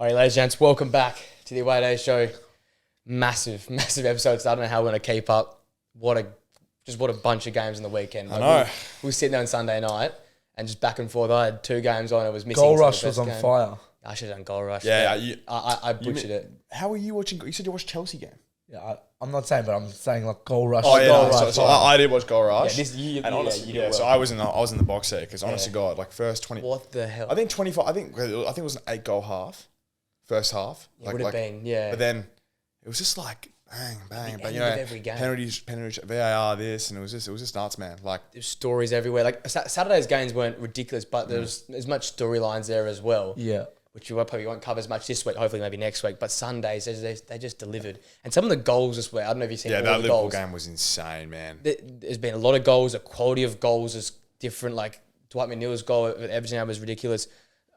All right, ladies and gents, welcome back to the Away Day Show. Massive episodes. I don't know how we're going to keep up. What a bunch of games in the weekend. I know. We were sitting there on Sunday night and just back and forth. I had 2 games on. It was missing. Goal Rush was on fire. I should have done Goal Rush. Yeah, I butchered it. How were you watching? You said you watched Chelsea game. Yeah, I'm not saying, but I'm saying like Goal Rush. Oh yeah, Goal no, Rush. so I did watch Goal Rush. And honestly, you did well. so I was in the box set because honest to God, like first 20. What the hell? I think 25. I think it was an 8-goal half, first half. It would have been, yeah. But then it was just like bang, bang, The bang. end of every game. Penalties, VAR, this, and it was just nuts, man. Like There's stories everywhere. Like Saturday's games weren't ridiculous, but there's much storylines there as well. Yeah. Which you probably won't cover as much this week, hopefully maybe next week. But Sundays, they just delivered. And some of the goals as well, I don't know if you've seen all that the Liverpool goals. game was insane, man. There's been a lot of goals. The quality of goals is different. Like Dwight McNeil's goal at Everton was ridiculous.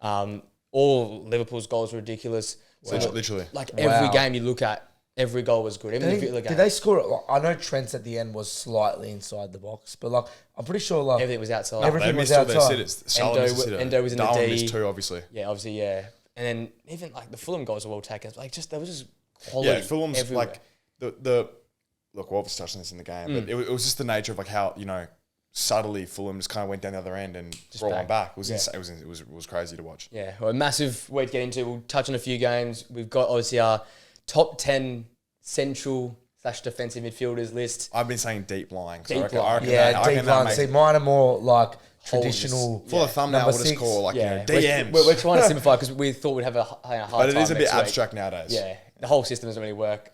All Liverpool's goals were ridiculous. So literally. Like every game you look at, every goal was good. Even the Villa game. Did they score it? Like, I know Trent's at the end was slightly inside the box, but like I'm pretty sure like Everything was outside. Everything They was missed all their outside. sitters. Salah missed a sitter. Endo was in the Darwin D. missed 2, obviously. Yeah, obviously, yeah. And then even like the Fulham goals were well taken. Like there was just quality. Yeah, Fulham's everywhere. like the look. We'll obviously touch on this in the game, but it was just the nature of like how subtly Fulham just kind of went down the other end and brought one back. It was insane. It was crazy to watch. Yeah, well, a massive week to get into. We'll touch on a few games. We've got obviously our top 10 central/defensive midfielders list. I've been saying deep lying. Deep I lying. reckon yeah, that, deep line. See, mine are more like traditional. For the thumbnail, Number we'll just 6. call like Yeah, DMs. we're trying to simplify because we thought we'd have a hard time. but it is a bit next week. abstract nowadays. Yeah, the whole system doesn't really work.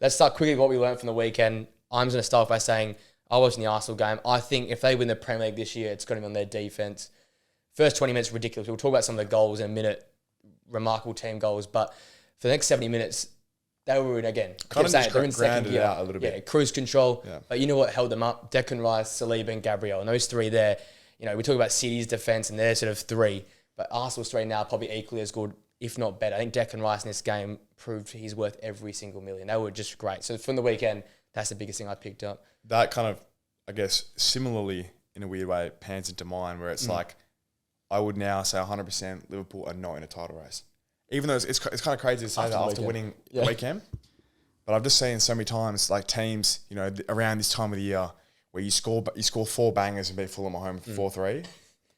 Let's start quickly with what we learned from the weekend. I'm just going to start by saying I watched the Arsenal game. I think if they win the Premier League this year, it's going to be on their defence. First 20 minutes, ridiculous. We'll talk about some of the goals in a minute. Remarkable team goals. But for the next 70 minutes, they were in, again, Kind of just they're in second grounded gear. it out a little bit. Yeah, cruise control. Yeah. But you know what held them up? Declan Rice, Saliba and Gabriel. And those 3 there, we talk about City's defence and they're sort of 3. But Arsenal's 3 now are probably equally as good, if not better. I think Declan Rice in this game proved he's worth every single million. They were just great. So from the weekend, that's the biggest thing I picked up. That kind of, I guess, similarly in a weird way, pans into mine where it's like, I would now say 100% Liverpool are not in a title race. Even though it's kind of crazy to say that after winning the weekend. But I've just seen so many times like teams, around this time of the year where you score 4 bangers and beat Fulham at home 4-3.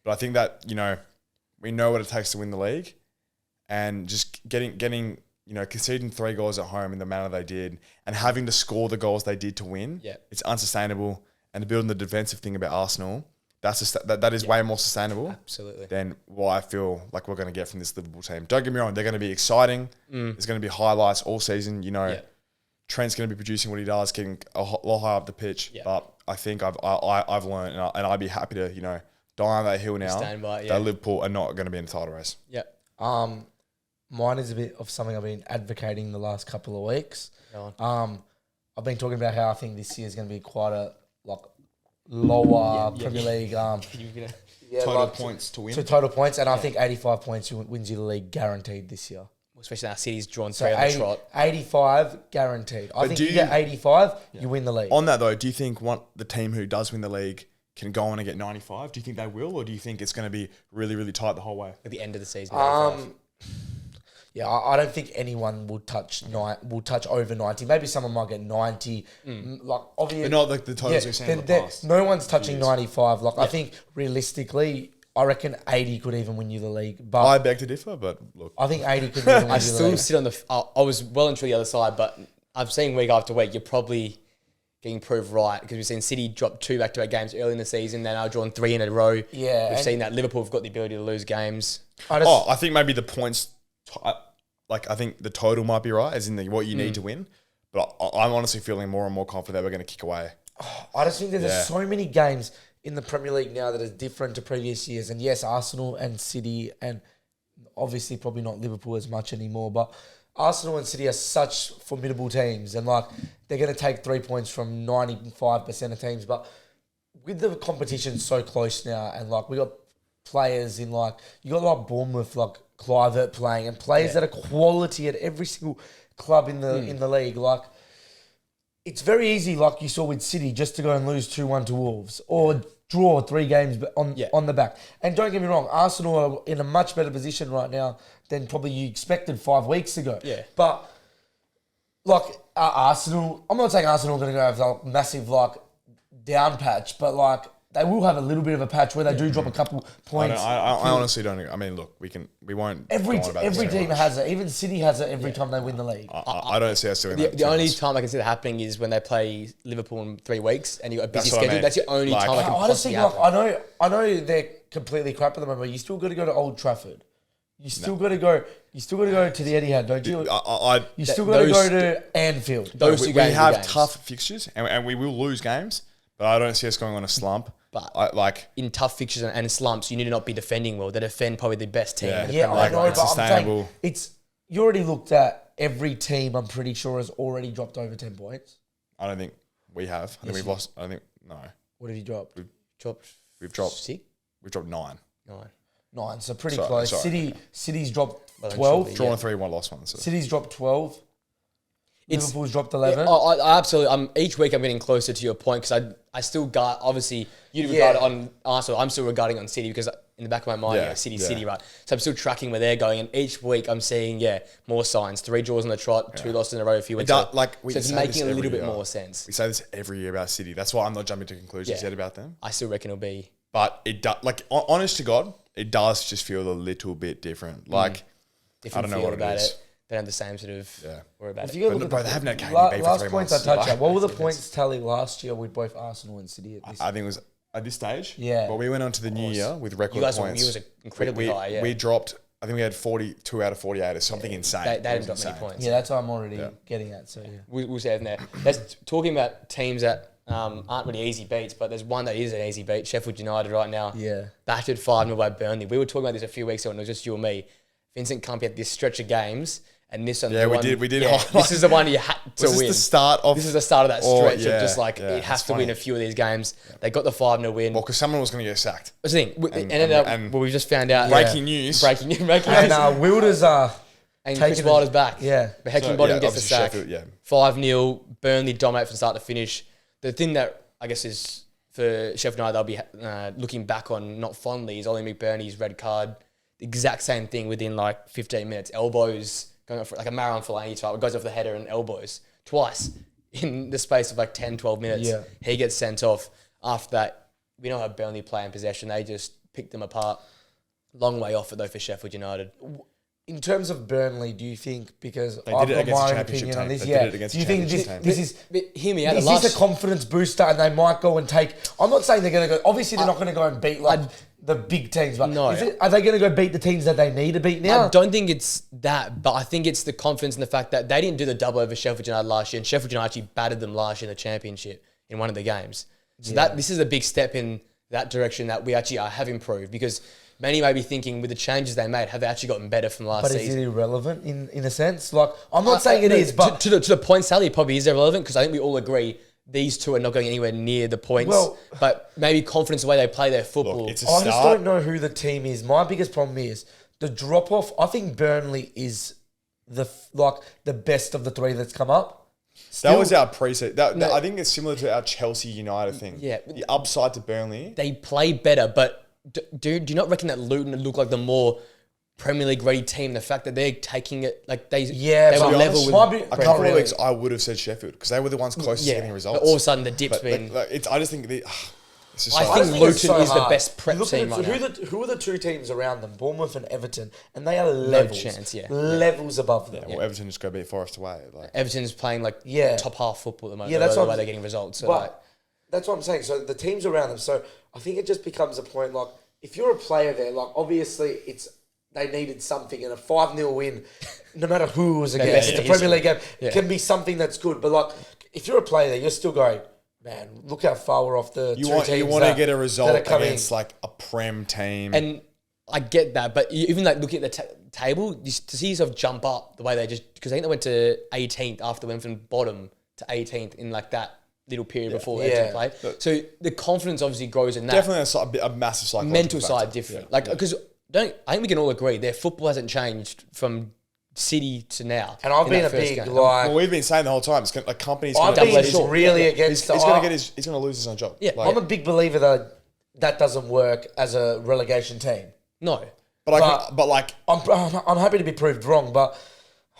But I think that, we know what it takes to win the league, and just getting conceding 3 goals at home in the manner they did and having to score the goals they did to win. Yeah. It's unsustainable. And building the defensive thing about Arsenal, that is way more sustainable. Absolutely. Than what I feel like we're going to get from this Liverpool team. Don't get me wrong, they're going to be exciting. There's going to be highlights all season. Trent's going to be producing what he does, getting a lot higher up the pitch. Yeah. But I think I've learned, and I'd be happy to die on that hill now. Stand by, that Liverpool are not going to be in the title race. Yeah. Mine is a bit of something I've been advocating the last couple of weeks. I've been talking about how I think this year is going to be quite a lower Premier League. Total points to win. So total points, and I think 85 points wins you the league guaranteed this year. Especially now City's drawn 3 So on the trot. 85 guaranteed. I think you get 85, you win the league. On that though, do you think the team who does win the league can go on and get 95? Do you think they will, or do you think it's going to be really, really tight the whole way? At the end of the season. Yeah, I don't think anyone will touch over 90. Maybe someone might get 90. Like obviously, but not like the totals we've seen in the past. No one's touching 95. I think realistically, I reckon 80 could even win you the league. But I beg to differ, but look, I think 80 could even win you the league. I still sit on the. I was well and truly the other side, but I've seen week after week you're probably getting proved right because we've seen City drop 2 back-to-back games early in the season. They're now drawn 3 in a row. Yeah, we've seen that Liverpool have got the ability to lose games. I think maybe the points. I think the total might be right, as in what you need to win. But I'm honestly feeling more and more confident that we're going to kick away. I just think there's so many games in the Premier League now that is different to previous years. And yes, Arsenal and City, and obviously probably not Liverpool as much anymore, but Arsenal and City are such formidable teams. And they're going to take 3 points from 95% of teams. But with the competition so close now, and we got players in you got Bournemouth, Clivert playing, and players that are quality at every single club in the league. It's very easy, like you saw with City, just to go and lose 2-1 to Wolves, or draw 3 games on the back. And don't get me wrong, Arsenal are in a much better position right now than probably you expected 5 weeks ago. Yeah. But, like, Arsenal, I'm not saying Arsenal are going to go have a massive, like, down patch, but, like, they will have a little bit of a patch where they do drop a couple points. I honestly don't. I mean, look, we won't. Every go on about every this too team much. has it. Even City has it every time they win the league. I don't see us doing that. The only time I can see that happening is when they play Liverpool in 3 weeks and you got a busy That's what I schedule. mean. That's the only Like, time I can I just possibly think, happen. I know they're completely crap at the moment, but you still got to go to Old Trafford. You still got to go. You still got to go to the Etihad, don't you? You still got to go to Anfield. Those we two games are have games. tough fixtures, and we will lose games, but I don't see us going on a slump. But in tough fixtures and slumps, you need to not be defending well. They defend probably the best team. Yeah. in the Yeah, Premier I League know, right but now. I'm saying you already looked at every team. I'm pretty sure has already dropped over 10 points. I don't think we have. I think we've lost. I don't think no. What have you dropped? We've dropped 6? We've dropped 9. 9, so pretty Sorry, close. sorry. City's dropped Well, it 12. should be, Drawn 3, 1 lost 1. So. City's dropped 12. It's- Liverpool's dropped 11. I absolutely. Each week I'm getting closer to your point because I still got obviously you'd regard it on Arsenal. I'm still regarding on City because in the back of my mind, Yeah, City, right? So I'm still tracking where they're going, and each week I'm seeing more signs. 3 draws on the trot, 2 losses in a row, a few weeks. So it's making a little bit more sense. We say this every year about City. That's why I'm not jumping to conclusions yet about them. I still reckon it'll be. But it does, like, honest to God, it does just feel a little bit different. Like, Different I don't know feel what about it is. They don't have the same sort of worry about If it. you go But look bro, at they haven't had KDB for last 3 points months. I touched on. What were the points tally last year with both Arsenal and City at this? I think it was at this stage. Yeah. Well, we went on to the new year with record You guys points. were incredibly high. Yeah, We dropped, I think we had 42 out of 48 or something insane. they It didn't was drop many insane. points. Yeah, that's what I'm already getting at. So, yeah. We'll say it in there. That's talking about teams that aren't really easy beats, but there's one that is an easy beat. Sheffield United right now. Yeah. Battered 5-0 by Burnley. We were talking about this a few weeks ago, and it was just you and me. Vincent Kompany had this stretch of games, and this one. Yeah, we did. Yeah, this is the one you had to Was win. this the start of... This is the start of that stretch of just like yeah, it has it's to win funny. a few of these games. They got the 5-0 win. Well, because someone was going to get sacked. That's the thing. And we just found out. Breaking news. Breaking news. And Wilders are And taking Chris Wilder's back. Yeah. But Heckingbottom So, gets the obviously sack. Sheffield, 5-0. Burnley dominate from start to finish. The thing that I guess is for Sheffield United, they'll be looking back on not fondly is Ollie McBurney's red card. The exact same thing within like 15 minutes. Elbows going off like a Marouane Fellaini type. It goes off the header and elbows twice in the space of like 10, 12 minutes. Yeah. He gets sent off. After that, we know how Burnley play in possession. They just picked them apart. Long way off it though for Sheffield United. In terms of Burnley, do you think, because They I've did it got against my the own championship opinion on team. this, They did it against do you the think championship this team. is... But hear me out. Is this a confidence booster and they might go and take... I'm not saying they're going to go... Obviously, they're not going to go and beat like the big teams. But No. are they going to go beat the teams that they need to beat now? I don't think it's that, but I think it's the confidence in the fact that they didn't do the double over Sheffield United last year, and Sheffield United actually battered them last year in the championship in one of the games. So this is a big step in that direction that we actually have improved, because many may be thinking with the changes they made, have they actually gotten better from last But season? is it irrelevant in a sense? Like, I'm not saying it is, but... To the point tally, it probably is irrelevant, because I think we all agree these two are not going anywhere near the points. Well- but maybe confidence the way they play their football. Look, it's a I just start. don't know who the team is. My biggest problem is the drop-off. I think Burnley is the best of the three that's come up. That was our preset. I think it's similar to our Chelsea United thing. Yeah. The upside to Burnley. They play better, but do you not reckon that Luton look like the more Premier League ready team? The fact that they're taking it like they Yeah, were but level with might be- A not couple of really. weeks, I would have said Sheffield because they were the ones closest to getting results. But all of a sudden the dip's But, been. I just think it's just I so think hard. Luton it's so is the hard. best prep You look team at right now. who are the two teams around them? Bournemouth and Everton, and they are levels, chance, yeah. levels above them. Well, Everton just go beat Forest away. Like, Everton's playing like Yeah. top half football at the moment. Yeah, that's the what way I'm- they're getting results. So But like, that's what I'm saying. So the teams around them. So I think it just becomes a point. Like if you're a player there, like obviously they needed something, and a 5-0 win, no matter who it was against, it's a Premier League game, it can be something that's good. But like if you're a player there, you're still going, man, look how far we're off the you two want teams to get a result that are coming. against like a Prem team. and I get that, but even like looking at the table, to see yourself jump up the way they just, because I think they went to 18th after they went from bottom to 18th in like that little period before they Yeah. played. So the confidence obviously grows in that. Definitely a massive psychological Mental factor. side different. Like, because I think we can all agree their football hasn't changed from City to now. And I've in been that a first big game. Well, we've been saying the whole time. It's like companies. I've gonna been lose- double-edged really Yeah. against. He's going to lose his own job. Yeah. Like, I'm a big believer that that doesn't work as a relegation team. No. But I'm happy to be proved wrong, but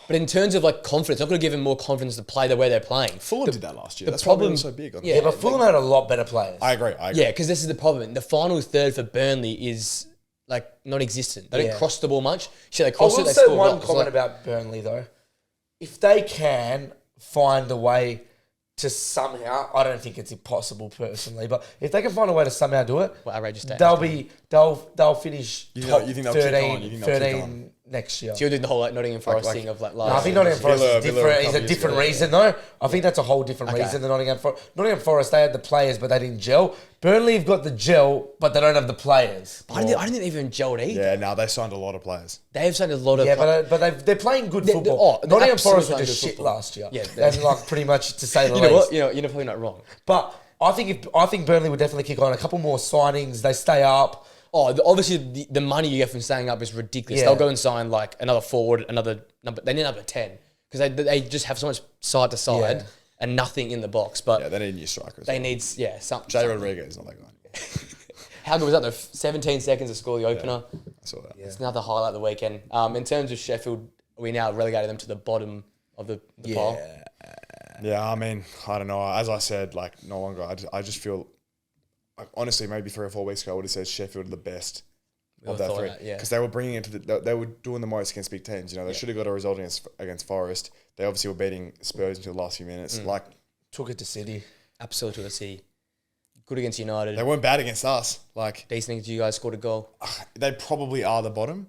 in terms of like confidence, I've got to give them more confidence to play the way they're playing. Fulham did that last year. That's why they were so big. yeah, but Fulham had a lot better players. I agree. Yeah, because this is the problem. The final third for Burnley is like non-existent. They don't cross the ball much. So they cross I it, will they say score one goals. comment about Burnley though. If they can find a way to somehow, I don't think it's impossible personally, but if they can find a way to somehow do it, outrageous stat. they'll finish top you think they'll kick 13, on? You think they'll kick 13 on? next year. So you're doing the whole like Nottingham Forest thing of like last. No, I think Nottingham Forest is Villa different. a Is couple a years different ago, reason though. I think that's a whole different reason than Nottingham Forest. Nottingham Forest, they had the players, but they didn't gel. Burnley have got the gel, but they don't have the players. I don't think they've even gelled either. Yeah, no, they signed a lot of players. They've signed a lot of. Yeah, but they're playing good football. they're Nottingham absolutely Forest were playing just good shit football. last year. Yeah, and like pretty much to say the You know least. what? You're probably not wrong. But I think Burnley would definitely kick on. A couple more signings, they stay up. Oh, obviously the money you get from staying up is ridiculous. Yeah. They'll go and sign like another forward, another number. They need number 10 because they just have so much side to side Yeah. and nothing in the box. But Yeah, they need new strikers. they need something. Jay Rodriguez is not that guy. How good was that? 17 seconds to score the opener. I saw that. It's another highlight of the weekend. In terms of Sheffield, we now relegated them to the bottom of the pile. Yeah, I mean, I don't know. As I said, like no longer. I just feel. Honestly, maybe 3 or 4 weeks ago, I would have said Sheffield are the best of that three because they were bringing it to they were doing the most against big teams. You know, they should have got a result against Forest. They obviously were beating Spurs until the last few minutes. Like Took it to City. Absolutely, let's see. Good against United. they weren't bad against us. Like Decent against you guys, scored a goal. they probably are the bottom.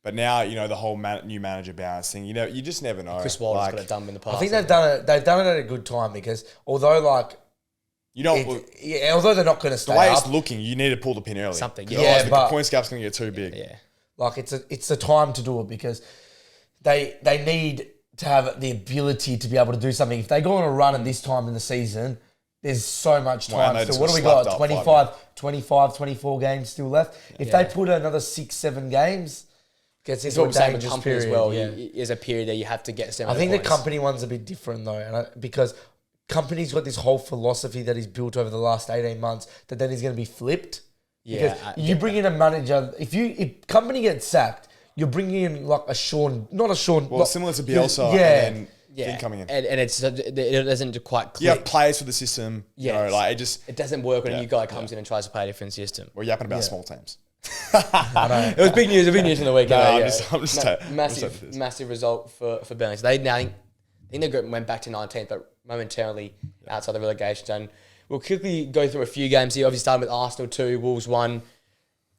But now, you know, the whole new manager balance thing, you know, you just never know. Chris Wilder's got it done in the past. I think they've done it at a good time because although like you don't. although they're not going to stay the way up, it's looking, you need to pull the pin early. Something, Otherwise, but the points gap's going to get too big. Yeah. like it's a time to do it because they need to have the ability to be able to do something. If they go on a run at this time in the season, there's so much time. Well, So what do we got? 24 games still left. If they put another 6-7 games, gets It's into what a I'm saying with dangerous company period. as well. Yeah. There's a period that you have to get 7 I think points. the company one's a bit different though, because company's got this whole philosophy that he's built over the last 18 months that then is going to be flipped. Yeah, Because you bring in a manager, if company gets sacked, you're bringing in like not a Sean. Well, similar to Bielsa and then coming in. And it doesn't quite click. You have players for the system. Yes. You know, like it doesn't work when a new guy comes in and tries to play a different system. we're yapping about small teams. It was big news. Big news in the weekend. I'm just Massive result for Burnley. So they now I think they went back to 19th, but momentarily outside the relegation zone. We'll quickly go through a few games here. Obviously, starting with Arsenal 2, Wolves 1.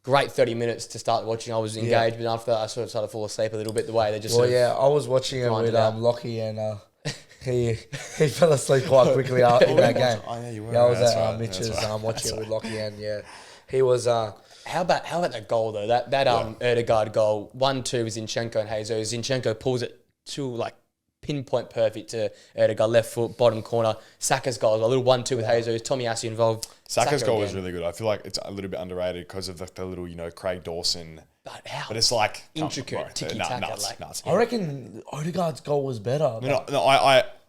Great 30 minutes to start watching. I was engaged, but after that, I sort of started to fall asleep a little bit. The way they just I was watching it with Lockie and he fell asleep quite quickly in that game. Oh, yeah, you were. Yeah, I was That's at right. Mitch's That's right. watching it with Lockie and he was. How about that goal though? That Erdegaard goal, 1-2 was Zinchenko and Jesus. Zinchenko pulls it to like pinpoint perfect to Erdegaard, left foot, bottom corner. Saka's goal, a little 1-2 with Jesus. Tomiyasu involved. Saka's goal again. was really good. I feel like it's a little bit underrated because of the little, you know, Craig Dawson. But how? But it's like intricate tiki-taka. Nuts. I reckon Odegaard's goal was better. No,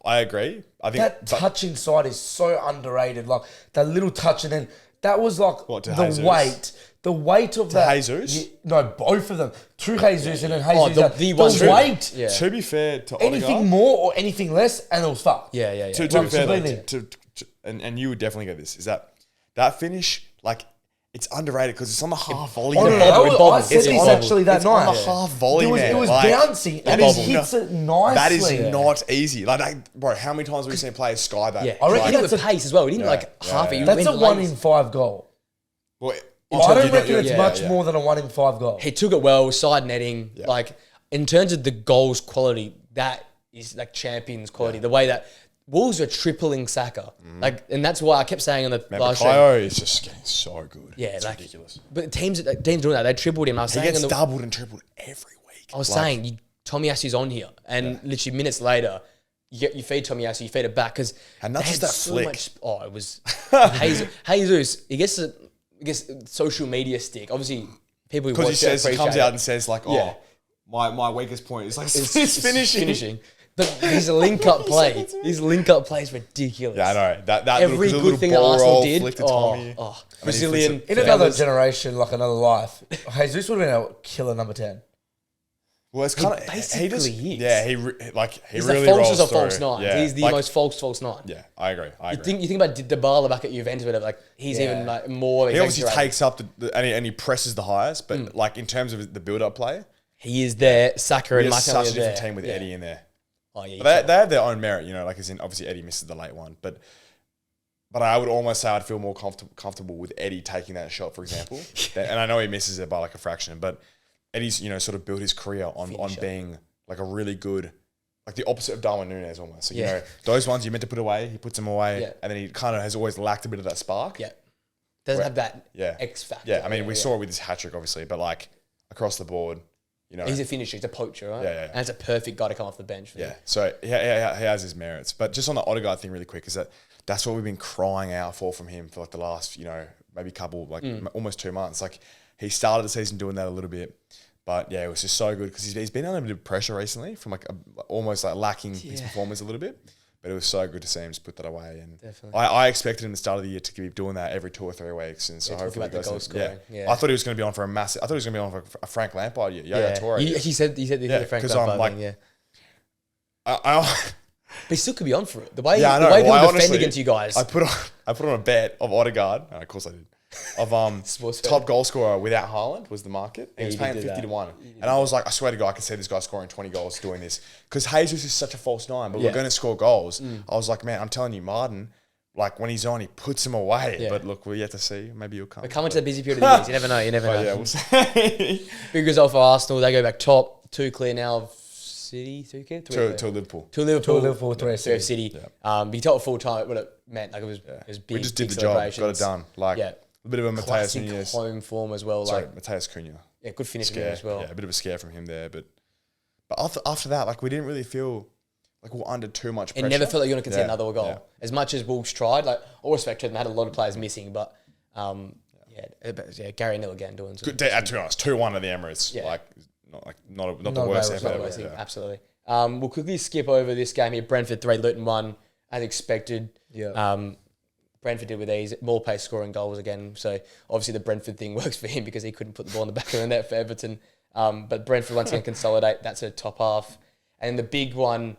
I agree. I think That touch inside is so underrated. Like that little touch, and then that was like to Jesus? The weight of that. Jesus? No, both of them. To Jesus and then Jesus. the one- the weight. Yeah. To be fair to Anything Odegaard, more or anything less, and it was fucked. Yeah. to be Like, fair, completely. and you would definitely get this, is that finish, like, it's underrated because it's on the half volley. Oh, no, I said It's this bobbled. actually that It's night. on the half volley, It was man. bouncing, and he bobbled. hits it nicely. That is not easy. Like, bro, how many times have we seen players sky that? Yeah, I reckon he did it that's with pace as well. He didn't half it. He That's went a 1 lanes. in 5 goal. Well, I don't reckon it's much more than a 1 in 5 goal. He took it well, side netting. Yeah. Like, in terms of the goals quality, that is like champions quality. The way that Wolves are tripling Saka. Like, and that's why I kept saying on the live stream. Kyo is just getting so good. Yeah, it's like, ridiculous. but teams doing that, they tripled him. I was He saying gets on the, doubled and tripled every week. I was saying, Tomiyasu's on here, and literally minutes later, you feed Tomiyasu, you feed it back because And that's just that flick. It was Jesus. He gets social media stick. Obviously, people who Because watch he comes appreciate out it. and says like, Yeah. my weakest point is like It's it's finishing. But his link-up play, is ridiculous. Yeah, I know. That Every little good thing that ball Arsenal roll, did, flick to Tommy. Brazilian. In another generation, like another life, Jesus would have been a killer number 10. Well, it's kind of basically is. Yeah, he He's really the false rolls as a through. false nine. Yeah. He's the most false nine. Yeah, I agree. You think about Dybala back at Juventus, whatever. Like he's even like more. He obviously takes up and he presses the highest, but like in terms of the build-up play, he is there. Saka and Martinelli such a are there. different team with Eddie in there. Oh yeah, But they have their own merit, like as in obviously Eddie misses the late one, but I would almost say I'd feel more comfortable with Eddie taking that shot, for example. And I know he misses it by like a fraction, but Eddie's sort of built his career on being like a really good, like the opposite of Darwin Núñez almost. So, those ones you meant to put away, he puts them away, and then he kind of has always lacked a bit of that spark. Yeah, doesn't have that X factor. Yeah, I mean we saw it with his hat trick obviously, but like across the board. He's a finisher. He's a poacher, right? Yeah. And it's a perfect guy to come off the bench. So he has his merits. But just on the Odegaard thing really quick, is that's what we've been crying out for from him for like the last, maybe couple, like almost 2 months. Like he started the season doing that a little bit. But yeah, it was just so good because he's been under a bit of pressure recently from like almost like lacking his performance a little bit. But it was so good to see him just put that away. And I expected him at the start of the year to keep doing that every 2 or 3 weeks. And so hopefully the goal scoring. Yeah. I thought he was going to be on for a Frank Lampard year. Toure. He said he did Frank Lampard thing, But he still could be on for it. The way I know. the way people defend against you guys. I put on a bet of Odegaard. And of course I did. Of top goal scorer without Haaland was the market. And he was paying 50 to 1. And I was like, I swear to God, I could see this guy scoring 20 goals doing this. Because Jesus is such a false nine, but we're going to score goals. I was like, man, I'm telling you, Martin, like when he's on, he puts him away. Yeah. But look, we're yet to see. Maybe he'll come. We're coming to the busy period of the years. You never know. You never know. Yeah, we'll see. Big result for Arsenal. They go back top. 2 clear now of City. 3 clear? 3 clear. To Liverpool. 2 Liverpool. 2 Liverpool, 3 City. City. Yeah. Be told full time what it meant. Like it was big. We just did the job. Got it done. Like a bit of a Mateus Núñez home form as well. Sorry, Mateus Cunha. Yeah, good finish from him as well. Yeah, a bit of a scare from him there. But after that, like we didn't really feel like we're under too much pressure. It never felt like you were going to concede another goal. Yeah. As much as Wolves tried, like all respect to them, they had a lot of players missing, but Gary Neal again doing some. Good day, to be honest, 2-1 at the Emirates. Yeah. Not the worst ever. Absolutely. We'll quickly skip over this game here. Brentford 3, Luton 1, as expected. Yeah. Brentford did with ease, more pace scoring goals again. So obviously the Brentford thing works for him because he couldn't put the ball in the back of the net for Everton. But Brentford once again consolidate. That's a top half. And the big one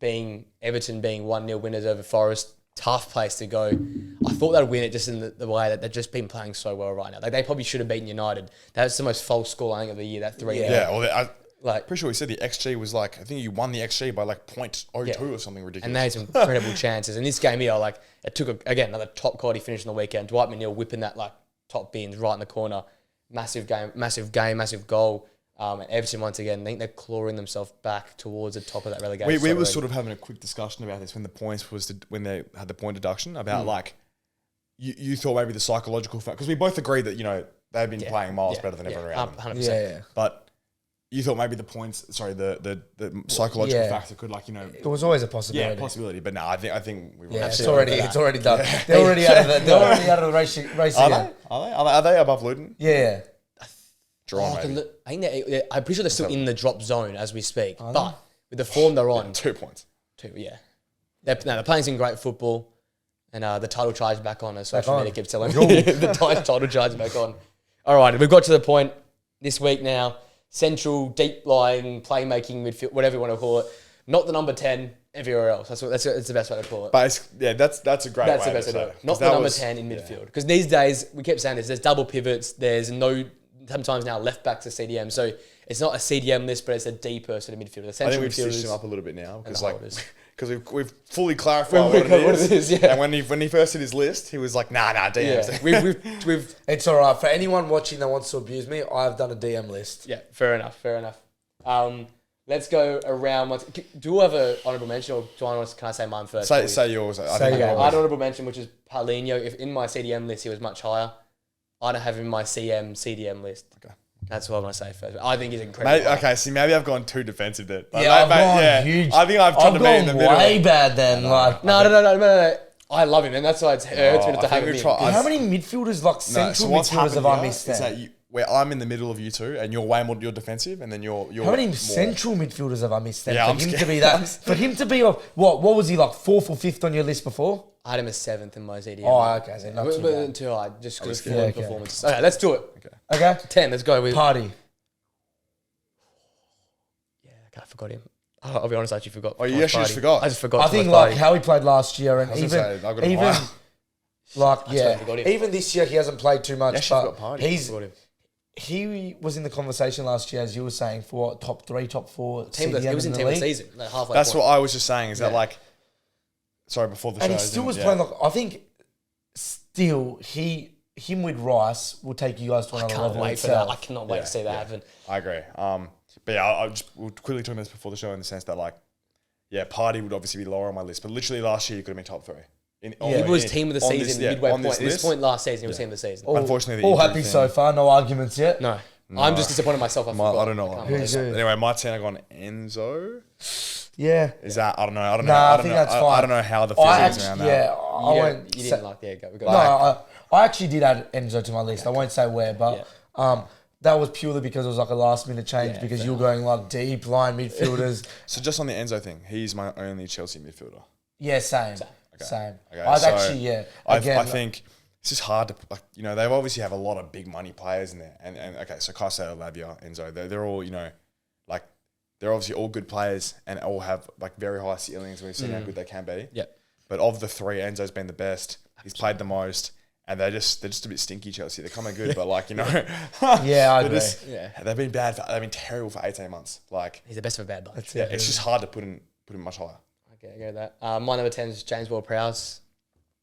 being Everton being 1-0 winners over Forest. Tough place to go. I thought they'd win it just in the way that they've just been playing so well right now. Like they probably should have beaten United. That's the most false score I think of the year. That 3-0. Yeah. Well, pretty sure he said the XG was like, I think you won the XG by like 0.02 or something ridiculous. And they had some incredible chances. And this game here, like it took another top quality finish on the weekend. Dwight McNeil whipping that like top bins right in the corner. Massive game, massive goal. And Everton once again, I think they're clawing themselves back towards the top of that relegation. We were sort of having a quick discussion about this when when they had the point deduction about like you thought maybe the psychological factor, because we both agreed that they've been playing miles better than everyone around them. 100%. Yeah. But you thought maybe the psychological factor could It was always a possibility. Yeah, possibility. But no, I think we were. Yeah, it's already done. Yeah. They're already out of the race again. Are they above Luton? Yeah. Drawn, maybe. I think I'm pretty sure they're still in the drop zone as we speak. But with the form they're on, 2 points. They're playing some great football, and the title charge back on as social media keeps telling me. The title charge back on. All right, we've got to the point this week now. Central, deep lying, playmaking midfield, whatever you want to call it. Not the number 10 everywhere else. That's the best way to call it. But that's a great way to say it. Not the number 10 in midfield. Because these days, we kept saying this, there's double pivots, there's sometimes now left backs to CDM. So it's not a CDM list, but it's a deeper sort of midfielder. I think we've stitched him up a little bit now because we've fully clarified what it is. Yeah. And when he first did his list, he was like, nah, DMs. Yeah. we've It's all right. For anyone watching that wants to abuse me, I've done a DM list. Yeah, fair enough. Let's go around. Do you have an honourable mention, or can I say mine first? Say yours. I had an honourable mention, which is Paulinho. If in my CDM list he was much higher, I don't have him in my CDM list. Okay. That's what I'm going to say first. I think he's incredible. Maybe I've gone too defensive there. I've gone huge. I think I've tried to be in the middle. Way bad then. No. I love him, and that's why it hurts me to have him in. How many midfielders, central midfielders have I missed then? where I'm in the middle of you two, and you're way more defensive, and then you're How many more, central midfielders have I missed? Then? Yeah, for I'm him scared. to be that, for him to be what was he like 4th or 5th on your list before? I had him as 7th in my ZDM. Oh, okay, so not too but bad. too high, just because of okay. performance. Okay, let's do it. Okay, 10. Let's go. Party. Yeah, okay, I forgot him. I'll be honest, I actually forgot. Oh, you actually just forgot? I just forgot. I think Thomas like Partey. how he played last year, and I was gonna say, I've got him even higher. like totally forgot him. even this year he hasn't played too much. actually But forgot Partey. Forgot him. he was in the conversation last year, as you were saying, for what, top 3, top 4 Team, CDM he was in the team of the league. season, like halfway. That's point. what I was just saying. Is that Yeah. like, sorry, before the show, And he still was playing like, I think still him with Rice will take you guys to I another can't level wait for that. itself. I cannot wait to see that happen. I agree. But yeah, we'll quickly talk about this before the show in the sense that like, yeah, Partey would obviously be lower on my list, but literally last year he could have been top 3. He was team of the season midway point. At this point last season, he was team of the season. Unfortunately, all the happy injury so thing- far, no arguments yet. No. I'm just disappointed in myself. I I don't know. can't Who's believe who? Anyway, my 10 I gone Enzo. Yeah. Is that I don't know. I don't Nah, know. I I don't think know. that's fine. I don't know how the I feelings actually, around that. yeah, I You won't. you say- didn't like the go. We No, got I actually did add Enzo to my list. I won't say where, but that was purely because it was like a last minute change because you were going like deep line midfielders. So just on the Enzo thing, he's my only Chelsea midfielder. Yeah, same. Okay. Okay, I'd so actually, yeah. I Again, think it's just hard to like. You know, they obviously have a lot of big money players in there, and okay, so Caicedo, Lavia, Enzo, they're all like they're obviously all good players and all have like very high ceilings. We've seen how good they can be. Yeah. But of the 3, Enzo's been the best. He's played the most. And they're just a bit stinky, Chelsea. They're coming good, but like Yeah, I agree. They've been bad. They've been terrible for 18 months. Like, He's the best of a bad bunch. yeah, it's just hard to put him much higher. Okay, I go with that. My number 10 is James Ward-Prowse.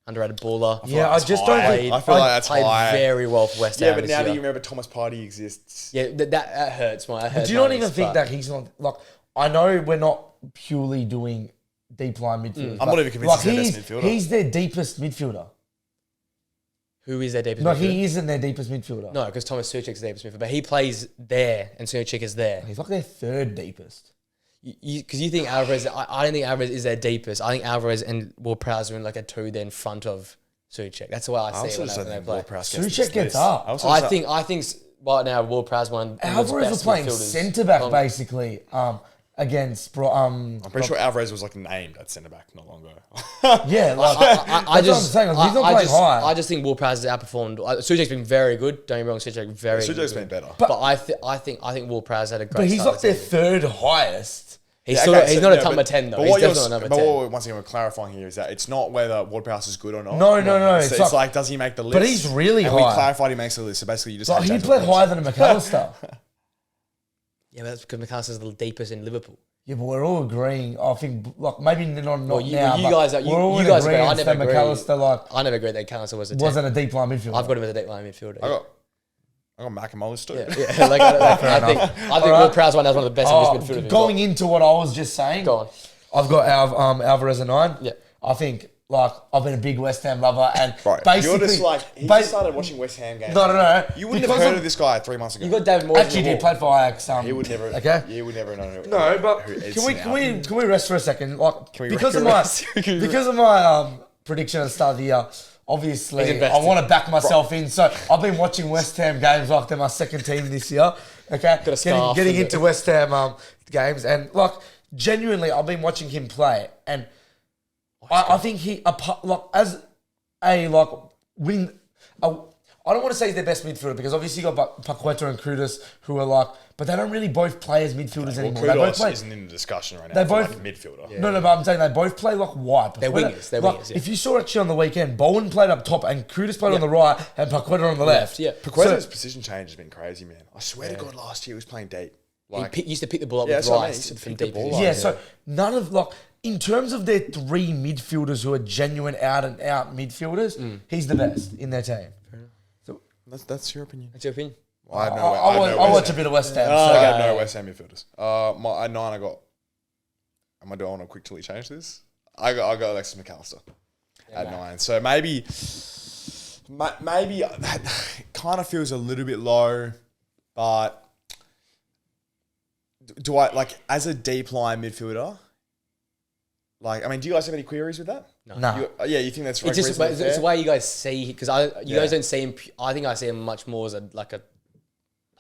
Underrated baller. Yeah, I just don't think. I feel like that's Played high. very well for West Ham. Yeah, but this now that year. you remember Thomas Partey exists. Yeah, that hurts. Do you not even think that he's not like? I know we're not purely doing deep line midfield. I'm not even convinced he's their best midfielder. He's their deepest midfielder. Who is their deepest No, midfielder? he isn't their deepest midfielder. No, because Thomas Suchek's the deepest midfielder. But he plays there and Suchek is there. He's like their 3rd deepest. Because you think Alvarez... I don't think Alvarez is their deepest. I think Alvarez and Ward-Prowse are in like a 2 then in front of Suchek. That's the way I see it when they play. Suchek gets up. I think right now Ward-Prowse one. Alvarez was playing centre back basically against. I'm pretty sure Alvarez was like named at centre back not long ago. Yeah, like, I that's what I'm saying. Like, he's not playing high. I just think Ward-Prowse has outperformed. Suchek's been very good. Don't get me wrong, Suchek very. Suchek's good. been better. But I think Ward-Prowse had a great. But he's start like their this season. 3rd highest. He's not a top 10 though. But He's what definitely not number 10. what once again we're clarifying here is that it's not whether Ward-Prowse is good or not. No. It's like does he make the list? But he's really and high. we clarified he makes the list. So basically, you just Like, have he James played Ward-Prowse. higher than McAllister. Yeah, but that's because McAllister's the deepest in Liverpool. Yeah, but we're all agreeing. I think, like, maybe not Well, you now. guys are. we're all You in guys agree. I agreement never that agree. McAllister I never agreed that McAllister was a 10. wasn't a deep line midfielder. I've got him as a deep line midfielder. I got Mac and my list too. Yeah. Like, I think Ward-Prowse one is one of the best in this midfielder. Going into what I was just saying, Go on. I've got Alvarez at 9. Yeah. I think, like, I've been a big West Ham lover, and Right. basically, You're just like he just started watching West Ham games. No. You wouldn't have Because heard of this guy 3 months ago. You got David Moyes. Actually, did played for Ajax. He would never. Okay. He would never know. No, but who Ed can we rest for a second? Like, we because rest? of my prediction at the start of the year. Obviously, He's I invested. want to back myself in. So I've been watching West Ham games like they're my second team this year. Okay, a scarf getting and into West Ham games, and like genuinely, I've been watching him play, and I think he like as a like win. I don't want to say he's their best midfielder because obviously you got Paqueta and Kudus who are like, but they don't really both play as midfielders anymore. They both Kudos play. isn't in the discussion right now. They for, both- like midfielder. No, but I'm saying they both play like wide. They're wingers, they're wingers, yeah. If you saw actually on the weekend, Bowen played up top and Kudus played on the right and Paqueta on the left. Yeah. Paqueta's position change has been crazy, man. I swear to God, last year he was playing deep. Like, He used to pick the ball up Yeah, with that's what I mean. Rice He used to from pick the deep ball position. Yeah, so none of like in terms of their 3 midfielders who are genuine out and out midfielders, he's the best in their team. that's your opinion. What's your opinion? I have no. I watch a bit of West Ham. I so- have no West Ham midfielders. At 9 I got. Am I doing a quick chili change this? I got Alexis McAllister at 9. So maybe that kind of feels a little bit low, but do I like as a deep line midfielder? Like, I mean, do you guys have any queries with that? Nah. You think that's It's just reasonably it's the fair? way you guys see because you guys don't see him. I think I see him much more as a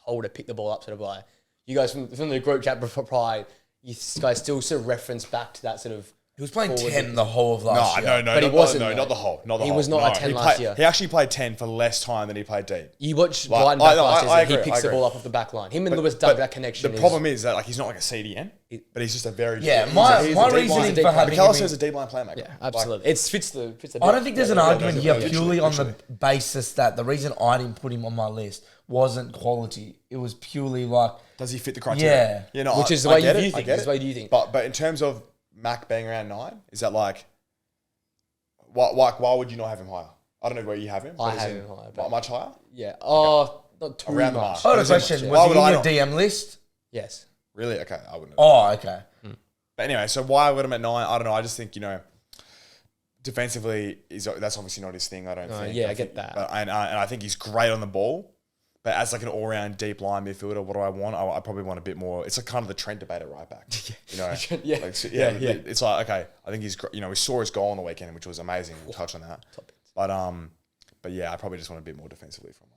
told to pick the ball up sort of by. You guys from the group chat prior, you guys still sort of reference back to that sort of. He was playing 10 the whole of last year. But he wasn't. Not the whole. He was not a 10 last year. He actually played 10 for less time than he played deep. You watch Brighton back last season. He picks the ball up off the back line. Him and Lewis Dunk, that connection. The problem is that he's not like a CDM, but he's just a very my reasoning for having him McAllister's a deep line playmaker. Yeah, absolutely. It fits the. I don't think there's an argument here purely on the basis that the reason I didn't put him on my list wasn't quality. It was purely like, does he fit the criteria? Yeah. Which is the way you think. It's the way you think. But in terms of Mac being around 9, is that like? Why would you not have him higher? I don't know where you have him. I have him higher. Much higher? Yeah. Oh, not too around much. I got a question. Was he in your DM list? Yes. Really? Okay, I wouldn't. Oh, okay. But anyway, so why I got him at 9? I don't know. I just think defensively, that's obviously not his thing. I don't think. Yeah, I get that. But and I think he's great on the ball. But as like an all-round deep line midfielder, what do I want? I probably want a bit more. It's like kind of the Trent debate at right back. It's like, okay, I think he's we saw his goal on the weekend, which was amazing. We'll touch on that. But yeah, I probably just want a bit more defensively from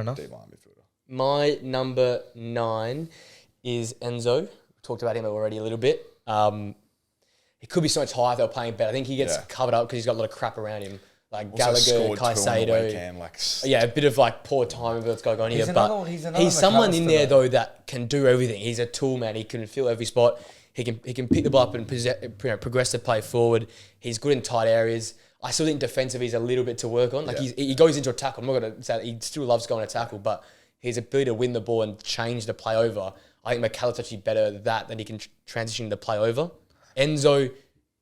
my deep line midfielder. My number 9 is Enzo. We talked about him already a little bit. He could be so much higher if they were playing better. I think he gets covered up because he's got a lot of crap around him. Like Gallagher, Caicedo. A bit of like poor timing that's going on here. He's someone in there though that can do everything. He's a tool, man. He can fill every spot. He can pick the ball up and progress the play forward. He's good in tight areas. I still think defensively he's a little bit to work on. Like he goes into a tackle. I'm not going to say that he still loves going to tackle, but his ability to win the ball and change the play over. I think McAllister's actually better at that than he can transition the play over. Enzo,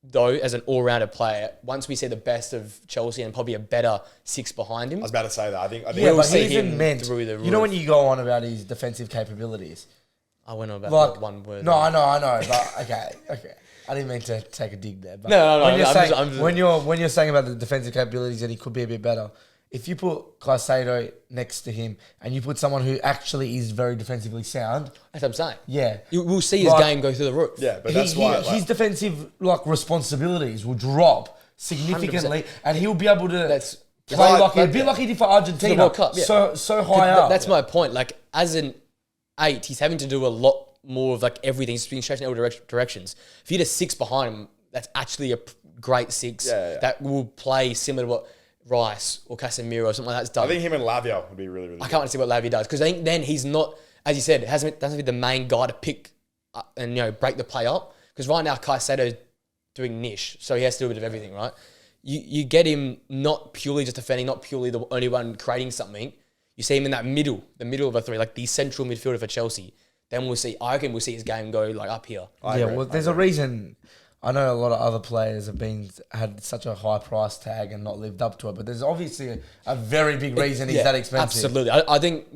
though, as an all-rounder player, once we see the best of Chelsea and probably a better 6 behind him. I was about to say that. I think we'll see him through the roof. You know when you go on about his defensive capabilities? I went on about that one word. No, I know. But okay. I didn't mean to take a dig there. But No. When you're saying about the defensive capabilities that he could be a bit better, if you put Caicedo next to him and you put someone who actually is very defensively sound, that's what I'm saying. Yeah, we'll see his game go through the roof. Yeah, but that's why his defensive responsibilities will drop significantly, 100%. And he'll be able to play a bit like he did for Argentina. The World Cup, yeah. So high up. That's my point. Like as an 8, he's having to do a lot more of like everything. He's being stretched in all directions. If you had a 6 behind him, that's actually a great 6 that will play similar to what Rice or Casemiro or something like that's done. I think him and Lavia would be really, really I can't wait to see what Lavia does because I think then he's not, as you said, doesn't be the main guy to pick and break the play up. Because right now Caicedo's doing niche, so he has to do a bit of everything, right? You get him not purely just defending, not purely the only one creating something. You see him in that the middle of a 3, like the central midfielder for Chelsea. Then I reckon we'll see his game go like up here. There's a reason. I know a lot of other players have had such a high price tag and not lived up to it, but there's obviously a very big reason he's that expensive. Absolutely. I think,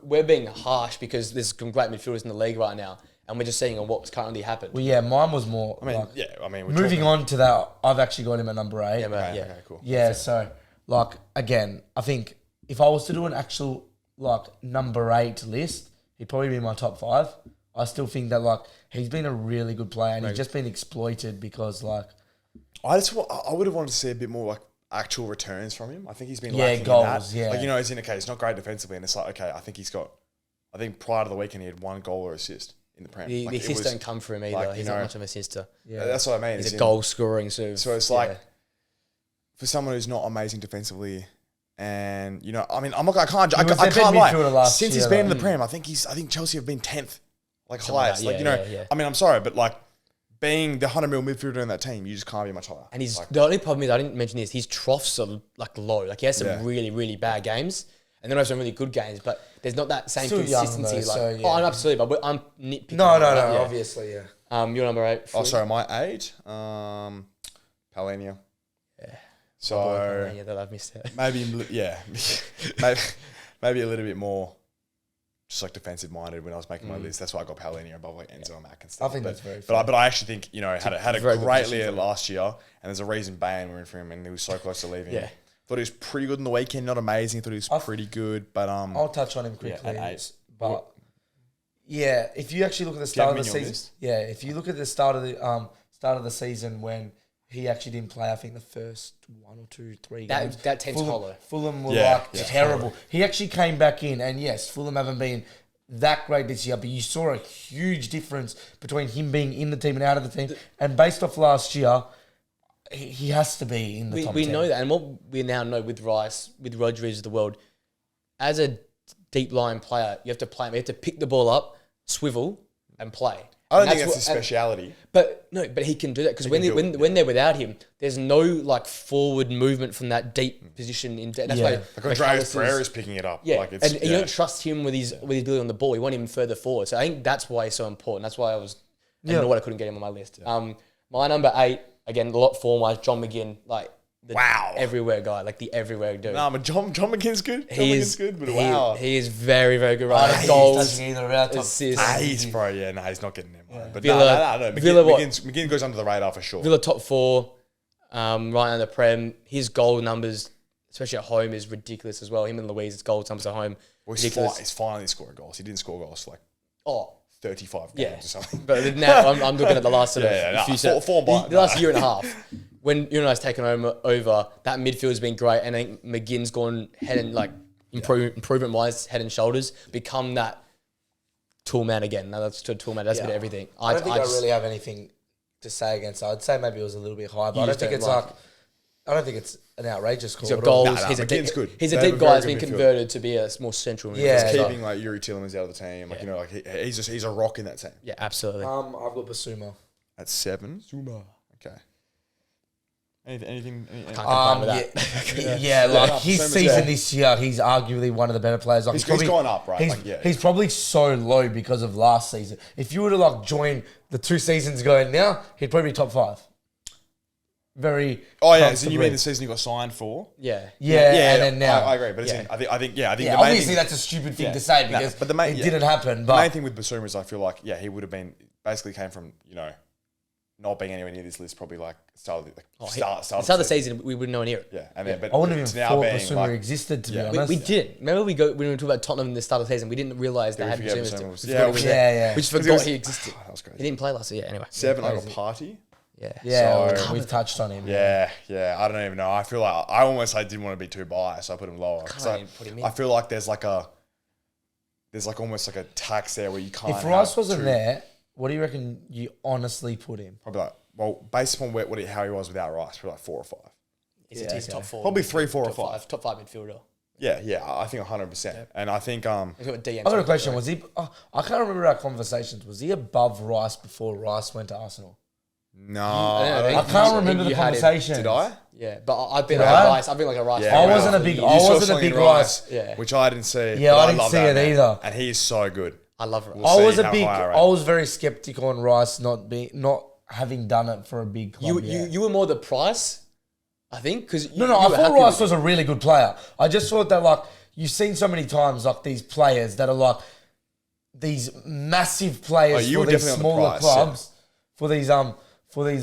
we're being harsh because there's some great midfielders in the league right now, and we're just seeing on what's currently happened. Well, mine was more. Moving on to that, I've actually got him at number 8. Okay, cool. Yeah, so again, I think if I was to do an actual number 8 list, he'd probably be my top 5. I still think that he's been a really good player and he's just been exploited because I would have wanted to see a bit more actual returns from him. I think he's been lacking goals, in that. He's not great defensively and it's I think prior to the weekend he had 1 goal or assist in the Prem. The assists don't come for him either. He's not much of an assister. Yeah, that's what I mean. He's a goal scoring sort of. So it's for someone who's not amazing defensively. And I can't lie. Since he's been in the Prem, I think Chelsea have been 10th. Highest. I'm sorry, but being the 100 mil midfielder in that team, you just can't be much higher. And the only problem is, I didn't mention this, his troughs are low. He has some really, really bad games and then has some really good games, but there's not that same consistency. Absolutely, but I'm nitpicking. No, obviously, yeah. Your number 8. Oh, sorry, my 8? Palhinha. Yeah. So that I've missed it. Maybe a little bit more just defensive minded when I was making my list. That's why I got Palhinha above Enzo and Mac and stuff. I think that's very fair. But I actually think, had a great year last year and there's a reason Bayern were in for him and he was so close to leaving. Yeah. Thought he was pretty good in the weekend, not amazing. Thought he was pretty good, but I'll touch on him quickly. At 8. But if you actually look at the start of the season, if you look at the start of the season when he actually didn't play, I think the first 1 or 2, 3 games. That team's hollow. Fulham were terrible. Hollow. He actually came back in, and yes, Fulham haven't been that great this year, but you saw a huge difference between him being in the team and out of the team. And based off last year, he has to be in the top 10. We know that. And what we now know with Rice, with Rodriguez of the world, as a deep line player, you have to play him. You have to pick the ball up, swivel, and play. I don't think that's his speciality. But he can do that because when they're without him, there's no like forward movement from that deep position. That's why like Andreas Pereira is picking it up. Yeah, like and you don't trust him with his ability on the ball. You want him further forward. So I think that's why he's so important. That's why I don't know why I couldn't get him on my list. My number 8, again, a lot form-wise, John McGinn, like the everywhere guy, like the everywhere dude. Nah, but John McGinn's good. McGinn's good, but wow. He is very, very good. Right, goals, assists. He's not getting them. But Villa, McGinn goes under the radar for sure. Villa top 4, right under Prem. His goal numbers, especially at home, is ridiculous as well. Him and Louise's goal numbers at home. Well, he's finally scoring goals. He didn't score goals for like 35 games or something. But now I'm looking at the last the last year and a half. When United taken over, that midfield's been great, and I think McGinn's gone head and like improvement-wise, head and shoulders, become that tool man again. Now that's a tool man. That's a bit of everything. I don't think I really have anything to say against it. I'd say maybe it was a little bit high, but I don't think it's I don't think it's an outrageous call. He's got goals. McGinn's good. He's a deep guy who's been converted to be a more central. He's keeping like Yuri Tielemans out of the team. Like he's a rock in that team. Yeah, absolutely. I've got Basuma at 7. Okay. Anything? Like his season this year, he's arguably one of the better players. Like he's gone up, right? He's probably so low because of last season. If you were to like join the 2 seasons ago now, he'd probably be top 5. Very. Oh yeah, so you mean the season he got signed for? Yeah. And then now, I agree, but I think. Obviously, that's a stupid thing to say because it didn't happen. But the main thing with Basuma is I feel like he would have been basically came from not being anywhere near this list, probably like start of the season, we wouldn't know near it. Yeah, and then but I wouldn't even now thought being Basuma existed. To be honest, we did. Remember when we talked about Tottenham in the start of the season, we didn't realise they had Basuma. We just forgot he existed. That was crazy. He didn't play last year. Anyway, 7, I got Party. So we've touched on him. Yeah. I don't even know. I feel like I almost didn't want to be too biased. So I put him lower. I feel like there's almost like a tax there where you can't. If Rice wasn't there, what do you reckon you honestly put him? Probably based upon how he was without Rice, probably like 4 or 5. He's top 4. Probably 3, 4 or 5. Top 5 midfielder. Yeah, I think 100%. Yeah. And I think I've got a question. Was he? I can't remember our conversations. Was he above Rice before Rice went to Arsenal? No, I can't remember the conversation. Did I? Yeah, but I've been like a Rice. I've been like a Rice. I wasn't a big Rice. Yeah, which I didn't see. Yeah, I didn't see it either. And he is so good. I love Rice. I was very skeptical on Rice not having done it for a big club. You were more the price, I think, because I thought Rice was a really good player. I just thought that like you've seen so many times like these players that are like these massive players for these smaller clubs, for these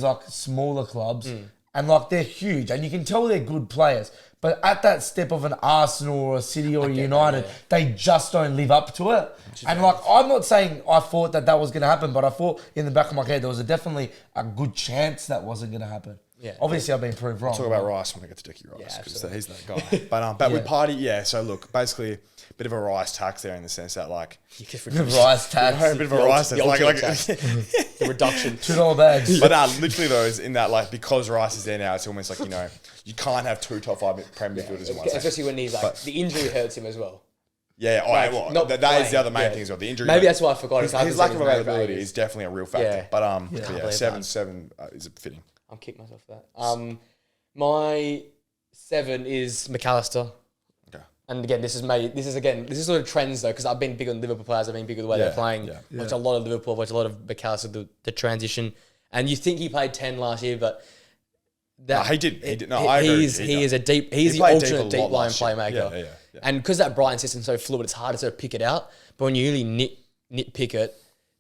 like smaller clubs, and like they're huge, and you can tell they're good players. But at that step of an Arsenal or a City or United, they just don't live up to it. And like, I'm not saying I thought that was going to happen, but I thought in the back of my head there was definitely a good chance that wasn't going to happen. Yeah. Obviously, I've been proved wrong. I'll talk about Rice when I get to Dickie Rice because he's that guy. But with Party, so look, basically, a bit of a Rice tax there in the sense that like Rice tax, a bit of a Rice tax, like the reduction, $2 bags. But literally though, is in that like because Rice is there now, it's almost like you can't have 2 top 5 Premier midfielders in one team. Especially when he's like the injury hurts him as well. Yeah, that is the other main thing as well. The injury. Maybe that's why I forgot. His lack of availability is definitely a real factor. But 7 is fitting. I'll kick myself for that. My 7 is McAllister. Okay. And again, this is sort of trends though, because I've been big on Liverpool players. I've been big on the way they're playing. Watch a lot of Liverpool. Watch a lot of McAllister. The transition, and you think he played 10 last year, but he did. No, I agree. He's the ultimate deep line playmaker. Yeah. And because that Brighton system's so fluid, it's hard to sort of pick it out. But when you really nitpick it,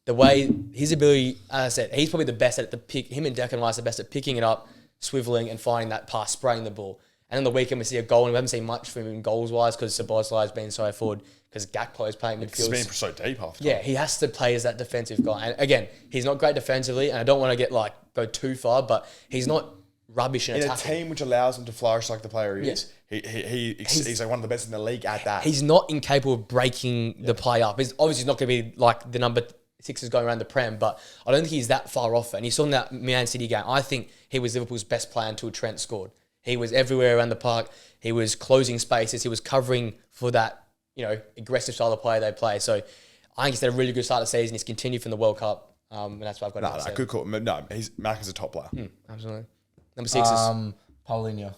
the way his ability, as I said, he's probably the best at the pick. Him and Declan Rice are the best at picking it up, swiveling, and finding that pass, spraying the ball. And on the weekend we see a goal, and we haven't seen much from him goals wise because Szoboszlai's been so forward because Gakpo is playing midfield. He's been so deep half the time. Yeah, he has to play as that defensive guy. And again, he's not great defensively, and I don't want to go too far, but he's not rubbish in a attacking. team which allows him to flourish like the player he is. He's like one of the best in the league at that. He's not incapable of breaking the play up. He's obviously not going to be like the number 6 is going around the Prem, but I don't think he's that far off it. And you saw in that Man City game, I think he was Liverpool's best player until Trent scored. He was everywhere around the park. He was closing spaces. He was covering for that, aggressive style of play they play. So I think he's had a really good start of the season. He's continued from the World Cup. And that's why I've got good call. No, Mac is a top player. Absolutely. Number 6 is... Paulinho.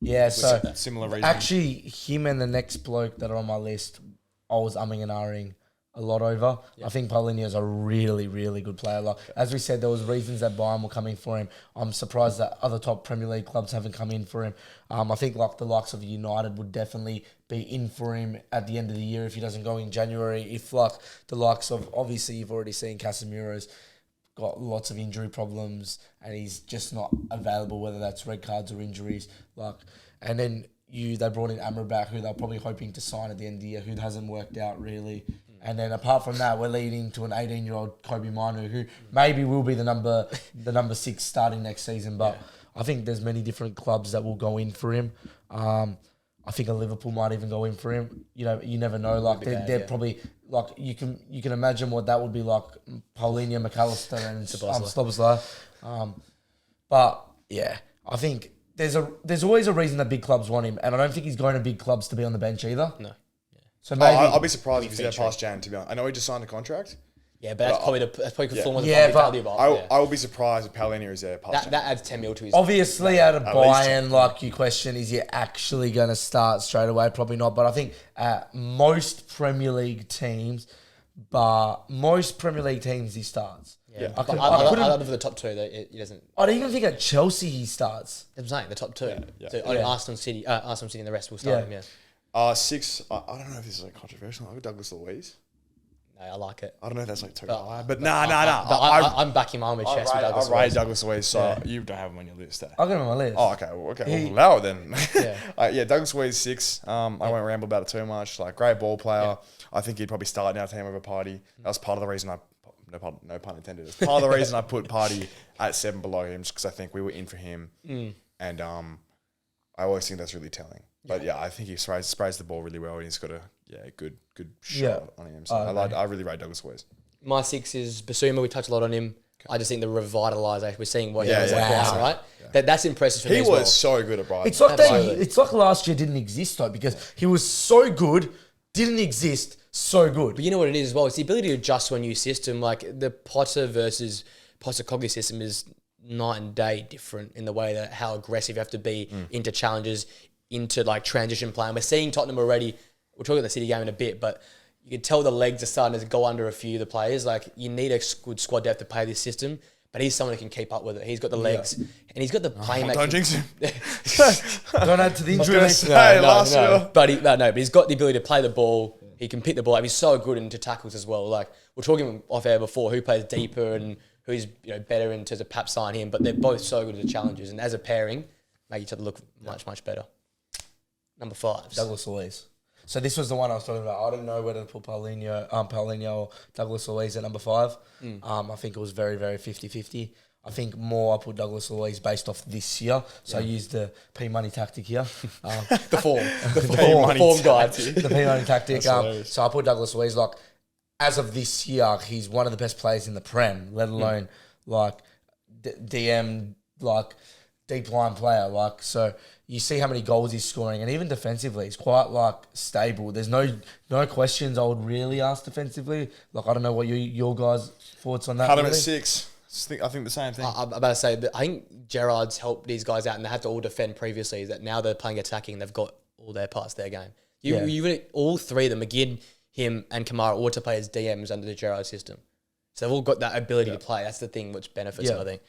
Yeah, so similar reason. Actually, him and the next bloke that are on my list, I was umming and ahhing a lot over. I think Paulinho is a really, really good player. Like as we said, there was reasons that Bayern were coming for him. I'm surprised that other top Premier League clubs haven't come in for him. I think like the likes of United would definitely be in for him at the end of the year if he doesn't go in January. If like the likes of, obviously you've already seen Casemiro's got lots of injury problems and he's just not available, whether that's red cards or injuries. And then they brought in Amrabat, who they're probably hoping to sign at the end of the year, who hasn't worked out really. And then apart from that, we're leading to an 18-year-old Kobe Manu, who maybe will be the number 6 starting next season. But I think there's many different clubs that will go in for him. I think a Liverpool might even go in for him. You never know. Like they're probably like you can imagine what that would be like. Paulinho, McAllister, and Szoboszlai. But yeah, I think there's always a reason that big clubs want him, and I don't think he's going to big clubs to be on the bench either. No. So maybe I'll be surprised if he's there past Jan. To be honest, I know he just signed a contract. Yeah, but that's probably conform with I will be surprised if Paulinho is there past Jan. That adds 10 mil to his... Obviously, out of Bayern, like you question, is he actually going to start straight away? Probably not. But I think most Premier League teams, he starts. Yeah. I don't know for the top 2 that he doesn't... I don't even think at Chelsea he starts. I'm saying the top 2. So Arsenal, City and the rest will start him, 6, I don't know if this is like controversial. I'll go Douglas Luiz. No, I like it. I don't know if that's like too high, but nah. I'm backing my own with chest with Douglas Luiz. I rate Douglas Luiz, so you don't have him on your list. I'll get him on my list. Oh, okay. We'll allow it then. Douglas Luiz 6. I won't ramble about it too much. Like, great ball player. Yeah. I think he'd probably start in our team over Partey. That was part of the reason no pun intended. It's part of the reason I put Partey at 7 below him, just because I think we were in for him. And I always think that's really telling. But I think he sprays the ball really well, and he's got a good shot on him. So I really rate Douglas Luiz. My 6 is Basuma. We touched a lot on him. I just think the revitalisation. We're seeing what he was like Brighton, right? That's impressive for me as well. He was so good at Brighton. It's like last year didn't exist though, because he was so good, didn't exist, so good. But you know what it is as well? It's the ability to adjust to a new system. Like the Potter versus Postecoglou system is night and day different in the way that how aggressive you have to be into challenges, into like transition playing. We're seeing Tottenham already. We'll talk about the City game in a bit, but you can tell the legs are starting to go under a few of the players. Like you need a good squad depth to play this system, but he's someone who can keep up with it. He's got the legs and he's got the playmaking. Don't jinx him. Don't add to the injury. But he's got the ability to play the ball. He can pick the ball up. He's so good into tackles as well. Like we're talking off air before, who plays deeper and who's better in terms of perhaps sign him. But they're both so good at the challenges, and as a pairing, make each other look much better. Number 5, Douglas Luiz. So this was the one I was talking about. I don't know whether to put Paulinho or Douglas Luiz at number 5. I think it was very, very 50-50. I think more I put Douglas Luiz based off this year. So I used the P-Money tactic here. The form guide. The P-Money tactic. So I put Douglas Luiz, like, as of this year, he's one of the best players in the Prem, let alone, like, DM, like, deep line player. Like, so you see how many goals he's scoring, and even defensively, he's quite like stable. There's no questions I would really ask defensively. Like, I don't know what your guys' thoughts on that. Cut him at 6. I think the same thing. I'm about to say that I think Gerrard's helped these guys out, and they had to all defend previously. Is that now they're playing attacking, they've got all their parts of their game. You all 3 of them, McGinn, him, and Kamara, all to play as DMs under the Gerrard system. So they've all got that ability to play. That's the thing which benefits them, I think.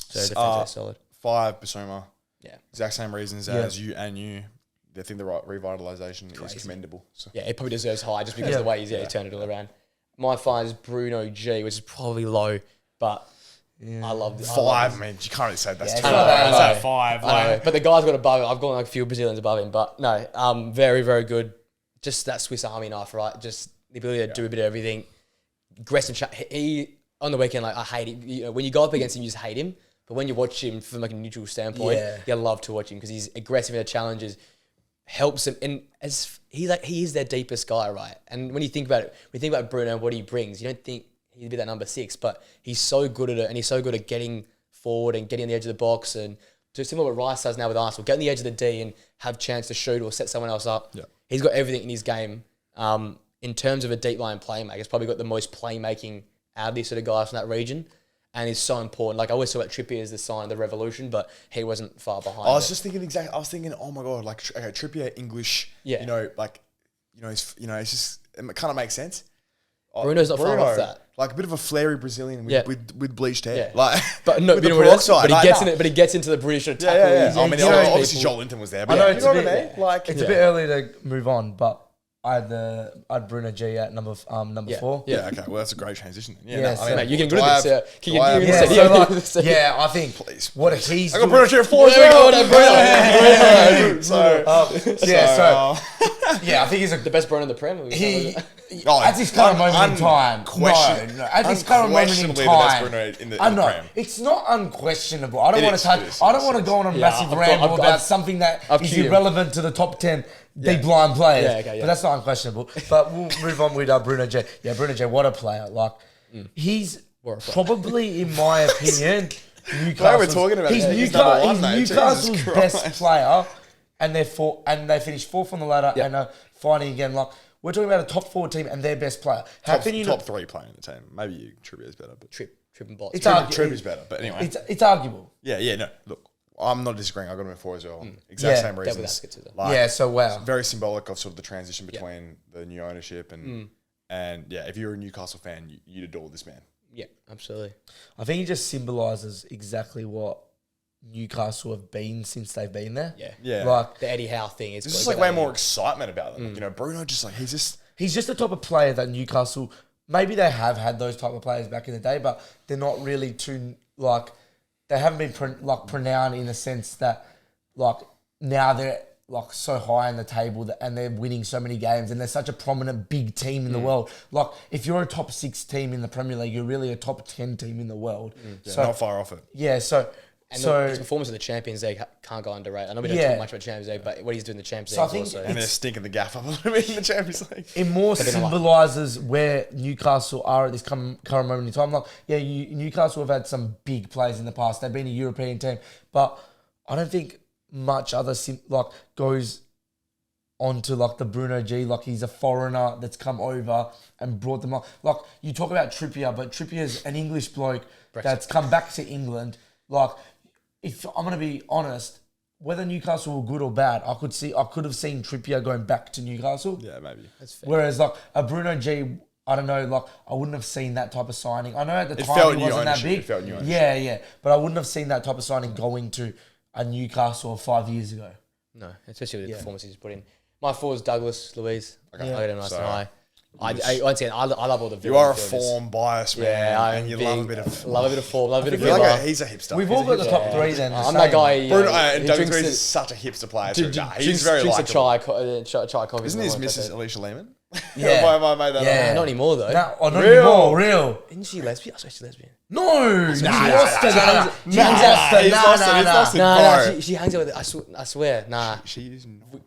So defensively solid. 5, Basuma. Yeah. Exact same reasons as you. I think the revitalisation is commendable. So. Yeah, it probably deserves high just because of the way he turned it all around. My 5 is Bruno G, which is probably low, but I love this. 5, man. You can't really say that's too low. That's at 5. Like. But the guy's got above it. I've got like a few Brazilians above him, but no, very, very good. Just that Swiss Army knife, right? Just the ability to do a bit of everything. Aggressive. He on the weekend, like I hate him. When you go up against him, you just hate him. But when you watch him from like a neutral standpoint, you love to watch him because he's aggressive in the challenges, helps him, and as he is their deepest guy, right? And when you think about it, when you think about Bruno, what he brings, you don't think he'd be that number 6, but he's so good at it, and he's so good at getting forward and getting on the edge of the box, and just similar what Rice does now with Arsenal, get on the edge of the D and have chance to shoot or set someone else up. Yeah. He's got everything in his game. In terms of a deep line playmaker, he's probably got the most playmaking out of these sort of guys from that region. And it's so important. Like I always talk about Trippier as the sign of the revolution, but he wasn't far behind. I was just thinking exactly. I was thinking, oh my god, like okay, Trippier English. Yeah. It's just it kind of makes sense. Bruno's not far off that. Like a bit of a flary Brazilian with bleached hair. Yeah. Like, but no, with the peroxide. But he gets into the British attack. Yeah. I mean, obviously Joel Linton was there, but I know you know what I mean? Like, it's a bit early to move on, but I had Bruno G at number 4. Yeah, okay. Well, that's a great transition. Mate, you can good at this. I think please, what he's I got Bruno G at 4 as well. I think he's the best Bruno in the Prem. At this current moment in time, at this current moment in time, I know it's not unquestionable. I don't want to touch. I don't want to go on a massive ramble about something that is irrelevant to the top 10 deep line players. But that's not unquestionable. But we'll move on with Bruno J. Yeah, Bruno J. What a player! Like he's probably, in my opinion, Newcastle's best player, and they finished 4th on the ladder and are fighting again. Like we're talking about a top 4 team and their best player. Top 3 player in the team. Maybe Trippier's better, but Tripp and Boss. Tripp is better, but anyway, it's arguable. Yeah. No, look. I'm not disagreeing. I got him at 4 as well. Exact same reasons. So wow. Very symbolic of sort of the transition between the new ownership and if you're a Newcastle fan, you'd adore this man. Yeah, absolutely. I think he just symbolises exactly what Newcastle have been since they've been there. Yeah. Like the Eddie Howe thing. There's just like way more excitement about them. You know, Bruno just like he's just the type of player that Newcastle, maybe they have had those type of players back in the day, but they're not really too like. They haven't been pronounced in the sense that like now they're like so high in the table and they're winning so many games and they're such a prominent big team in the world. Like if you're a top 6 team in the Premier League, you're really a top 10 team in the world. So not far off it. Yeah. His performance in the Champions League can't go underrated. I know we don't talk much about Champions League, but what he's doing in the Champions League also. And they're stinking the gaff up a little bit in the Champions League. It more symbolises where Newcastle are at this current moment in time. Like, Newcastle have had some big players in the past. They've been a European team, but I don't think much other goes onto like the Bruno G. Like he's a foreigner that's come over and brought them up. Like you talk about Trippier, but Trippier's an English bloke that's come back to England. Like, if I'm going to be honest, whether Newcastle were good or bad, I could have seen Trippier going back to Newcastle. Yeah, maybe. That's fair. Whereas like a Bruno G, I don't know, like I wouldn't have seen that type of signing. I know at the time he wasn't that big. Yeah. But I wouldn't have seen that type of signing going to a Newcastle 5 years ago. No, especially with the performances he's put in. My 4 is Douglas Luiz. Okay. I got him nice and high. Once again, I love all the. You are a form bias man, and you love a bit of form, love a bit of. He's a hipster. We've all got the top 3 then. I'm that guy. Bruno and Douglas Luiz is such a hipster player. He's very likable. Chai coffee. Isn't his Mrs. Alicia Lehman? Yeah. Have I made that up? Not anymore though. Not anymore. Real. Isn't she lesbian? I swear she's lesbian. No. She hangs out with. I swear. Nah. She is not.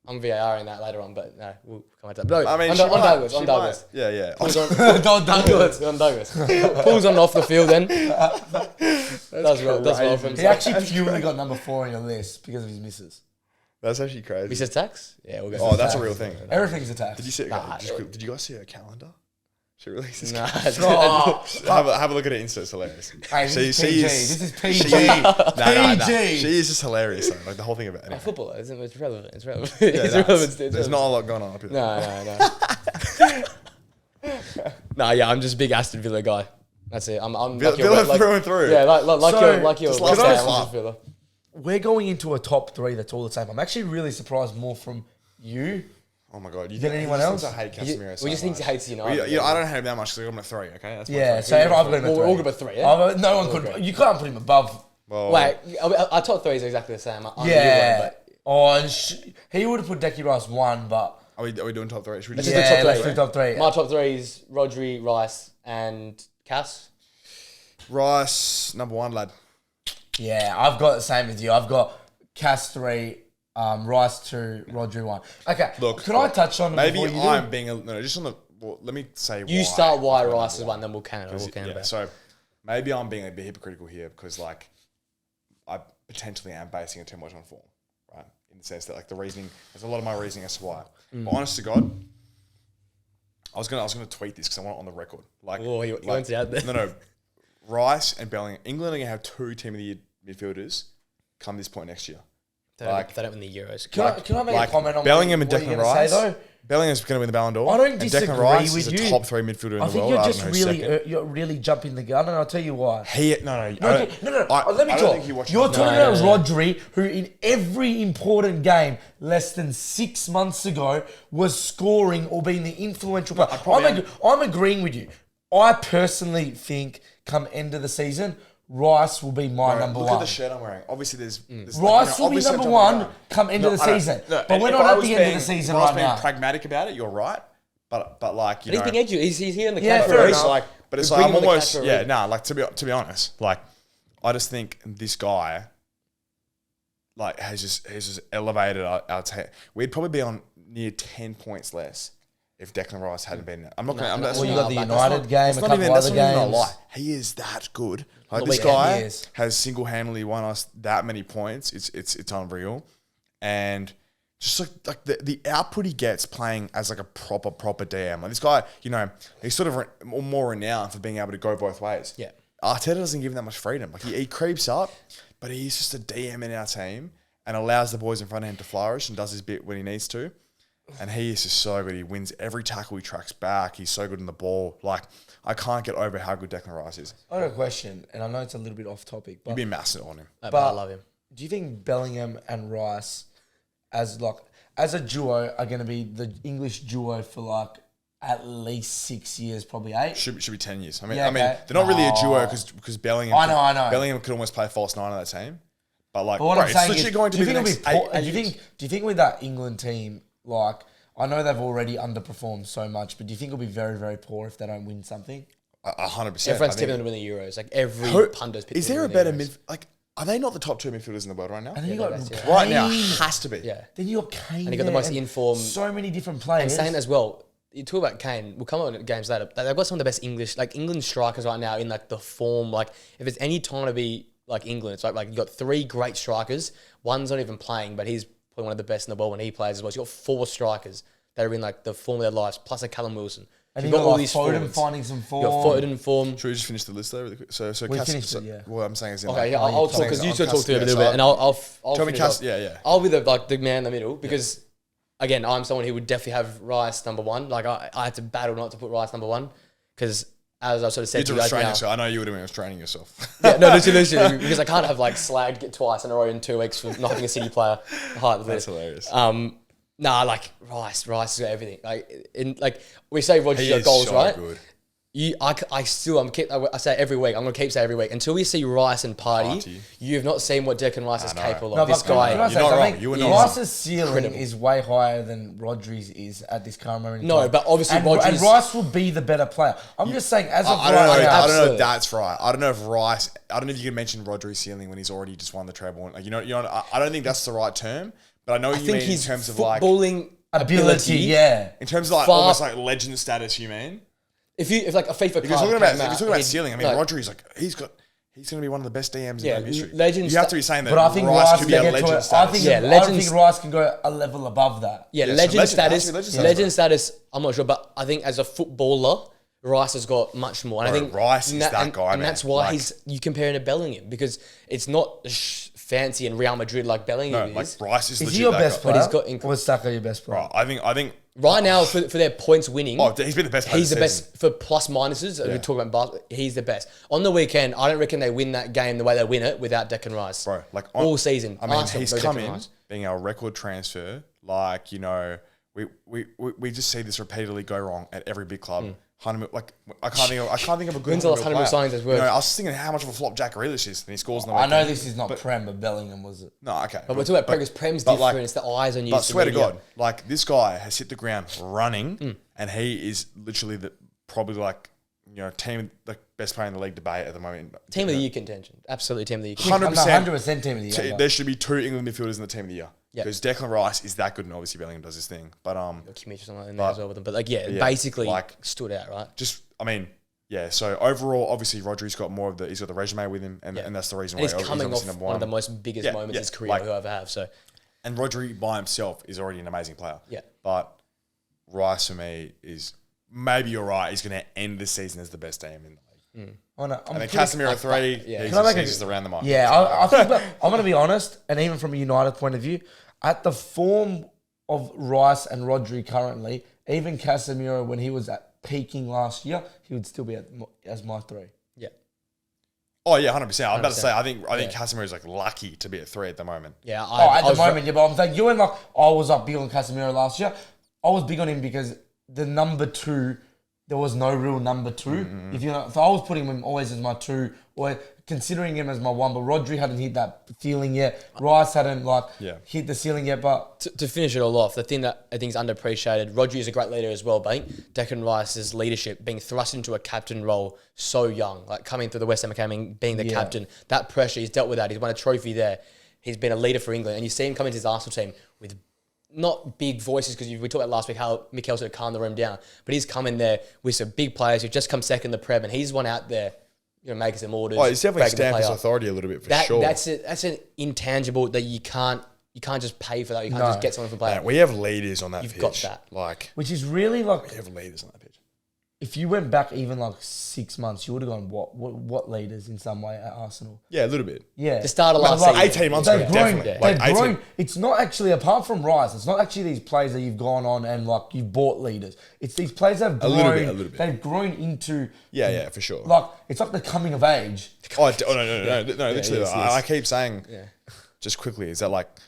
I'm VAR in that later on, but no, we'll come to that. No, I mean, on Douglas. Yeah. On Douglas. Pulls on off the field then. Does well for himself. He actually purely got number 4 on your list because of his misses. That's actually crazy. Misses tax? Yeah, we'll go. Oh, that's a real thing. Everything's a tax. Did you see? Did you guys see her calendar? She releases. Nah, have a look at her Insta. It's hilarious. Hey, this is PG. She is just hilarious. Though. Like the whole thing about it. Anyway. Football, isn't it? It's relevant. It's relevant. There's not a lot going on up here. No. I'm just a big Aston Villa guy. That's it. I'm Villa through and through. Yeah, like your last Villa. We're going into a top 3 that's all the same. I'm actually really surprised more from you. Oh my god! Than anyone else? I hate Casemiro. We just think he hates United. I don't hate him that much because I got him at 3. Okay, that's yeah. So I've got him at 3. We're all good at 3. Yeah? No one could. You can't put him above. Well, wait, our top 3 is exactly the same. He would have put Decky Rice 1, but are we doing top 3? Should we let's do top 3. My top 3 is Rodri, Rice, and Cass. Rice, number 1, lad. Yeah, I've got the same as you. I've got Cass 3, Rice 2, Rodri 1. Okay, Look, can I touch on maybe before you I'm do? being just on the. Well, let me say You why. start why Rice is one, then we'll count it. Yeah, so maybe I'm being a bit hypocritical here because like I potentially am basing it too much on form, right? In the sense that like the reasoning, there's a lot of my reasoning as to why. But honest to God, I was gonna tweet this because I want it on the record. Like, you went out there. No, Rice and Bellingham. England are gonna have 2 team of the year midfielders come this point next year. They don't win the Euros. Can I make a comment on Bellingham what and you're Declan gonna say, Rice? though? Bellingham's going to win the Ballon d'Or. I don't and disagree Declan Rice with is you. a top 3 midfielder in I the think world. you're really jumping the gun, and I'll tell you why. No. Let me talk. You're talking about Rodri, who in every important game less than 6 months ago was scoring or being the influential player. I'm agreeing with you. I personally think come end of the season, Rice will be my number one. Look at the shirt I'm wearing. Obviously, there's Rice will be number one come end of the season. But we're not at the end of the season right now. Being pragmatic about it, you're right. But like, you know. He's being edgy. He's here in the Yeah, catch fair race. enough. Like, but it's like, I'm almost, like, to be honest, like, I just think this guy, like, has just elevated our team. We'd probably be on near 10 points less if Declan Rice hadn't been there. I'm not going to. Well, you got the United game, a couple other That's not even a games. lie. He is that good. Like, The this weekend, guy he is. has single-handedly won us that many points. It's unreal. And just like the output he gets playing as like a proper DM. Like this guy, you know, he's sort of more renowned for being able to go both ways. Yeah. Arteta doesn't give him that much freedom. Like he creeps up, but he's just a DM in our team and allows the boys in front of him to flourish and does his bit when he needs to. And he is just so good. He wins every tackle. He tracks back. He's so good in the ball. Like, I can't get over how good Declan Rice is. I got a question, and I know it's a little bit off topic, but You've been massive on him. But I love him. do you think Bellingham and Rice, as a duo, are going to be the English duo for like at least 6 years, probably 8? Should be 10 years. I mean, Yeah, okay. they're not really a duo because Bellingham. I know. Bellingham could almost play false 9 on that team. But like, But what I'm saying is, going to be the next 8 do you think with that England team, like, I know they've already underperformed so much, but do you think it'll be very, very poor if they don't win something? 100%. Everyone's tipping them to win the Euros. Like every pundit's picking Is there a them to better win the Euros. like? Are they not the top 2 midfielders in the world right now? And then you got Kane. Right now, has to be. Yeah. Then you got Kane. And you got the most there, informed. So many different players. And saying as well, you talk about Kane. We'll come on to games later. They've got some of the best England strikers right now in like the form. Like if it's any time to be like England, it's like you got 3 great strikers. One's not even playing, but he's probably one of the best in the world when he plays as well. So you got 4 strikers that are in like the form of their lives, plus a Callum Wilson. And So you you've got all like these Foden forwards. finding some form. You got Foden in form. Should we just finish the list there really quick? So We Cass, finished it, yeah. What I'm saying is, Okay, yeah, I'll talk because you two talk to it a little bit, and I'll Tell me finish Cass, off. yeah. I'll be the man in the middle because, again, I'm someone who would definitely have Rice number 1. Like I had to battle not to put Rice number 1 because, as I sort of said to you guys now, yourself. I know you would have been restraining yourself. yeah, no, literally, because I can't have like slagged twice in a row in 2 weeks for not having a City player. That's hilarious. Nah, like Rice has got everything. Like we say, Roger's He got is goals, so right? good. I say every week. I'm gonna keep saying every week until we see Rice and Party. You have not seen what Declan Rice is capable No, of. This but can I guy, say You're not something? wrong. You were not Rice's ceiling is way higher than Rodri's is at this current moment. in No, time. but obviously and Rodri's- Rice will be the better player. I'm just saying, as of I don't know. right now, I don't know absolutely. if that's right. I don't know if Rice. I don't know if you can mention Rodri's ceiling when he's already just won the treble. Like I don't think that's the right term. But I know what I you think mean in his terms of like footballing ability, yeah. in terms of like far- almost like legend status. You mean? If like a FIFA If you're talking about he'd- ceiling, I mean, like, Rodri's like he's going to be one of the best DMs Yeah, in history. legend You have to be saying that. But I think Rice Rice could be can a get to legend it. I status. think, Yeah, I legends- think Rice can go a level above that. Yeah, Yeah, so legend legend- status. actually, legend status, Legend status. I'm not sure, but I think as a footballer, Rice has got much more. And I Bro, think Rice is that guy, and man. that's why Like- you compare him to Bellingham because it's not fancy in Real Madrid like Bellingham No, is. like Rice is Is legit he your that best guy. player? But he's got or is Saka your best player? Right, I think. Right now, for their points winning, He's been the best player he's the this season. best for plus minuses. We talk about basketball. He's the best. On the weekend, I don't reckon they win that game the way they win it without Declan Rice. Bro, like all season. I mean, Arsenal, he's no come Declan in Rice. being our record transfer. Like we just see this repeatedly go wrong at every big club. 100 mil, like I can't think of a good. When's the last 100 mil signings as well? I was just thinking how much of a flop Jack Grealish is, and he scores in the I know weekend. this is not Prem, but Bellingham was it. No, okay. But we're talking about Prem's Prem's but different. like- It's the eyes on you. But swear to God, like this guy has hit the ground running, and he is literally probably like team, the best player in the league debate at the moment. Team of the year contention. Absolutely team of the year. 100% team of the year. There should be 2 England midfielders in the team of the year. Yeah. Because Declan Rice is that good, and obviously Bellingham does his thing. But Kimmich or something in there as well with them. But basically stood out, right? So overall, obviously Rodri's got more of he's got the resume with him, and that's the reason why he's coming off one of the most biggest moments in his career he'll ever have. So, and Rodri by himself is already an amazing player. Yeah, but Rice for me is maybe you're right. He's going to end the season as the best team in the league. And then Casemiro 3. He's just around the mark. Yeah, I think I'm going to be honest, and even from a United point of view, at the form of Rice and Rodri currently, even Casemiro when he was peaking last year, he would still be as my 3. Yeah. Oh yeah, 100%. I'm about to say I think Casemiro is lucky to be at 3 at the moment. Yeah. At the moment, but I'm saying you and I was big on Casemiro last year. I was big on him because the number 2. There was no real number 2. If I was putting him always as my 2 or considering him as my 1, but Rodri hadn't hit that ceiling yet. Rice hadn't hit the ceiling yet. But to finish it all off, the thing that I think is underappreciated, Rodri is a great leader as well. But I think Declan Rice's leadership, being thrust into a captain role so young, coming through the West Ham Academy, being the captain, that pressure, he's dealt with that. He's won a trophy there. He's been a leader for England, and you see him come into his Arsenal team with not big voices, because we talked about last week how Mikel sort of calmed the room down, but he's come in there with some big players who've just come second in the Prem, and he's one out there, making some orders. Oh, he's definitely stamped his authority a little bit sure. That's an intangible that you can't just pay for that. You can't just get someone for player. We have leaders on that pitch. You've got that. Which is really we have leaders on that pitch. If you went back even 6 months, you would have gone what leaders in some way at Arsenal? Yeah, a little bit. Yeah. The start of last season. 18 months ago, definitely. They've grown. It's not actually, apart from Rice, it's not actually these players that you've gone on and you've bought leaders. It's these players that have grown. A little bit. They've grown into... Yeah, for sure. It's like the coming of age. No, literally. I keep saying, just quickly, is that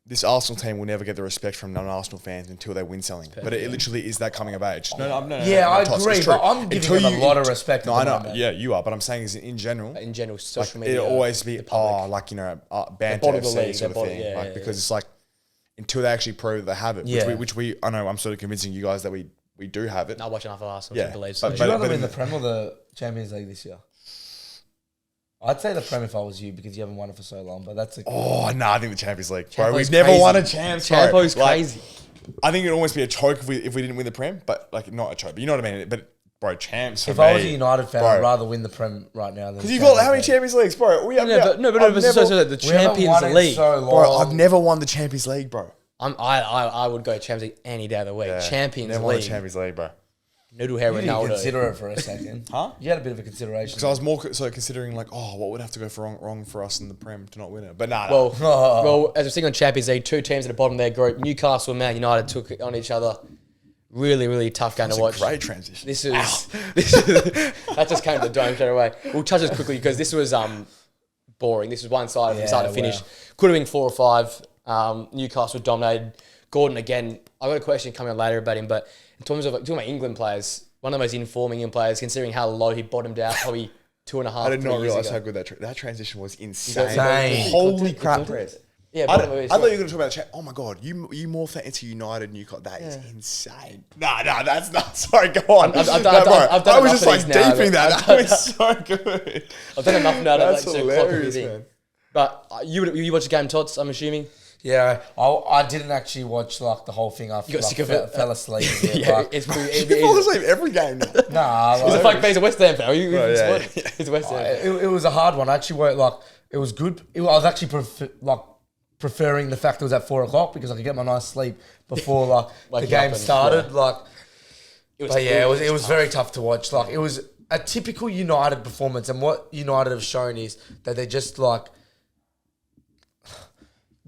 this Arsenal team will never get the respect from non-Arsenal fans until they win something. But it literally is that coming of age. I agree, but I'm giving them a lot of respect. No, I know. Yeah, you are. But I'm saying is in general. In general, social media. It'll always be, banter FC sort of thing. Because it's until they actually prove that they have it, which I know I'm sort of convincing you guys that we do have it. Not watching enough of Arsenal to believe so. Would you rather win the Prem or the Champions League this year? I'd say the Prem if I was you, because you haven't won it for so long, but that's I think the Champions League. Bro, we've never won a chance, bro. Champo's crazy. I think it'd almost be a choke if we didn't win the Prem, but not a choke. But you know what I mean? But bro, champs. If I was a United fan, I'd rather win the Prem right now than... Because you've got how many Champions Leagues, bro? The Champions League. Bro, I've never won the Champions League, bro. I would go Champions League any day of the week. Champions League. Never won the Champions League, bro. Noodle hair Ronaldo. Consider it for a second. Huh? You had a bit of a consideration. Because I was more considering what would have to go wrong for us in the Prem to not win it. But nah. Well, as we're seeing on Champions League, 2 teams at the bottom of their group, Newcastle and Man United took it on each other. Really, really tough game to watch. Great transition. This is that just came to the dome straight away. We'll touch this quickly because this was boring. This was one-sided from start to finish. Could have been 4 or 5. Newcastle dominated. Gordon again. I've got a question coming on later about him, but in terms of talking about England players, one of the most informing England players, considering how low he bottomed out, probably 2.5. I did not realise how good that transition was. Insane. Holy crap, Prez. Yeah, I thought you were going to talk about the chat. Oh my god, you morphed that into United Newcastle. That is insane. Nah, that's not. Sorry, go on. I've done I was just deeping that. That was so good. I've done enough now. That's hilarious, man. But you watched the game, Tots, I'm assuming. Yeah, I didn't actually watch the whole thing after. You got sick of it? Fell asleep. You fall asleep every game now. Nah, he's a fucking face of West Ham fan. He's a West Ham. It was a hard one. I actually worked it was good. I was actually preferring the fact it was at 4 o'clock because I could get my nice sleep before the game started. It was very tough to watch. It was a typical United performance, and what United have shown is that they're just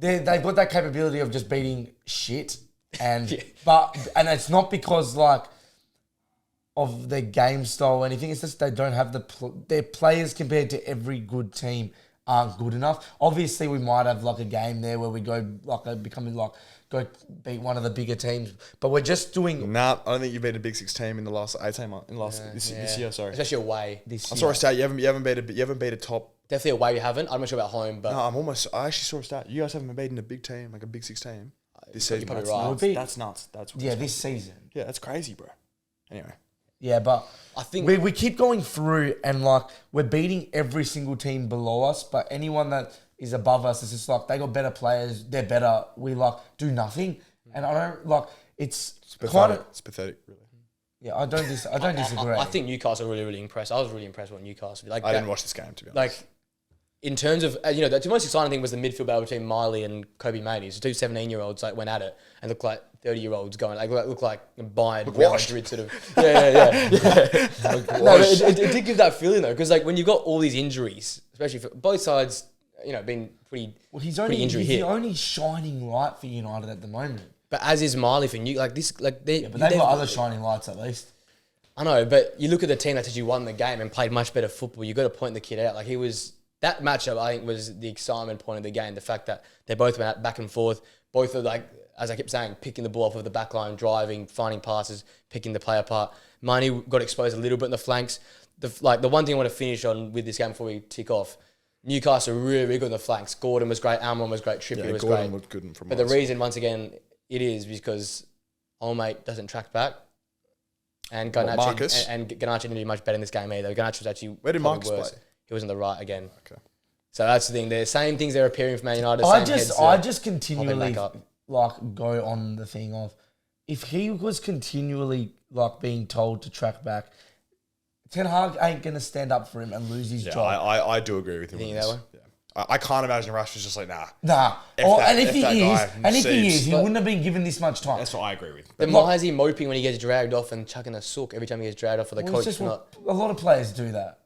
they've got that capability of just beating shit, and and it's not because of their game style or anything. It's just they don't have their players compared to every good team aren't good enough. Obviously, we might have a game there where we go go beat one of the bigger teams, but we're just doing. Nah, I don't think you beat a Big Six team in the last 18 months. This year, sorry. Especially away. I saw a stat. You haven't beat a top. Definitely away. You haven't. I'm not sure about home, but no, I actually saw a stat. You guys haven't beaten a big team, like a Big Six team, this season. You're probably right. That's nuts. That's this season. Yeah, that's crazy, bro. Anyway. Yeah, but I think we keep going through and like we're beating every single team below us, but anyone that is above us is just like they got better players, they're better. We like do nothing, and I don't like it's kind of it's pathetic, really. yeah. I don't disagree. I think Newcastle are really, really impressed. I was really impressed with Newcastle. Like I didn't watch this game, to be honest. Like, in terms of, the most exciting thing was the midfield battle between Miley and Kobe Mainey. So two 17-year-olds like went at it and looked like 30-year-olds going, like looked like Bayern, Real Madrid sort of. Yeah. No, it did give that feeling though, because like when you've got all these injuries, especially for both sides, been pretty. Well, he's injury hit. the only shining light for United at the moment. But as is Miley for New, like this, like they. Yeah, but they've got other shining lights at least. I know, but you look at the team that actually won the game and played much better football. You got to point the kid out. Like he was. That matchup, I think, was the excitement point of the game. The fact that they both went back and forth. Both are like, as I kept saying, picking the ball off of the back line, driving, finding passes, picking the play apart. Mainey got exposed a little bit in the flanks. The one thing I want to finish on with this game before we tick off, Newcastle really, really good in the flanks. Gordon was great, Almiron was great, Trippier was Gordon great. looked good from but the reason, once again, it is because Olmate doesn't track back. And Garnacho didn't do much better in this game either. Garnacho was actually where did Marcus worse. play? He was on the right again. Okay. So that's the thing. The same things they're appearing for Man United. I just continually like go on the thing of if he was continually like being told to track back, Ten Hag ain't gonna stand up for him and lose his job. I do agree with him. You think on this. that way? Yeah. I can't imagine Rashford's just like nah. If he is, he wouldn't have been given this much time. That's what I agree with. Then why is he moping when he gets dragged off and chucking a sook every time he gets dragged off for the coach? A lot of players do that.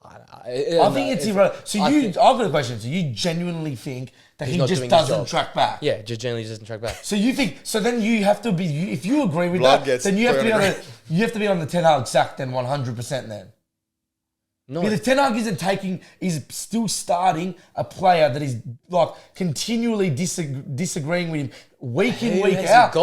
I think it's irrelevant. So I've got a question. So you genuinely think that he just doesn't track back? Yeah, just generally doesn't track back. So you think? So then you have to be. If you agree with that, then you have to be on the Ten Hag sack. Then 100%. Then. No. Because Ten Hag is still starting a player that is like continually disagreeing with him week in, week out.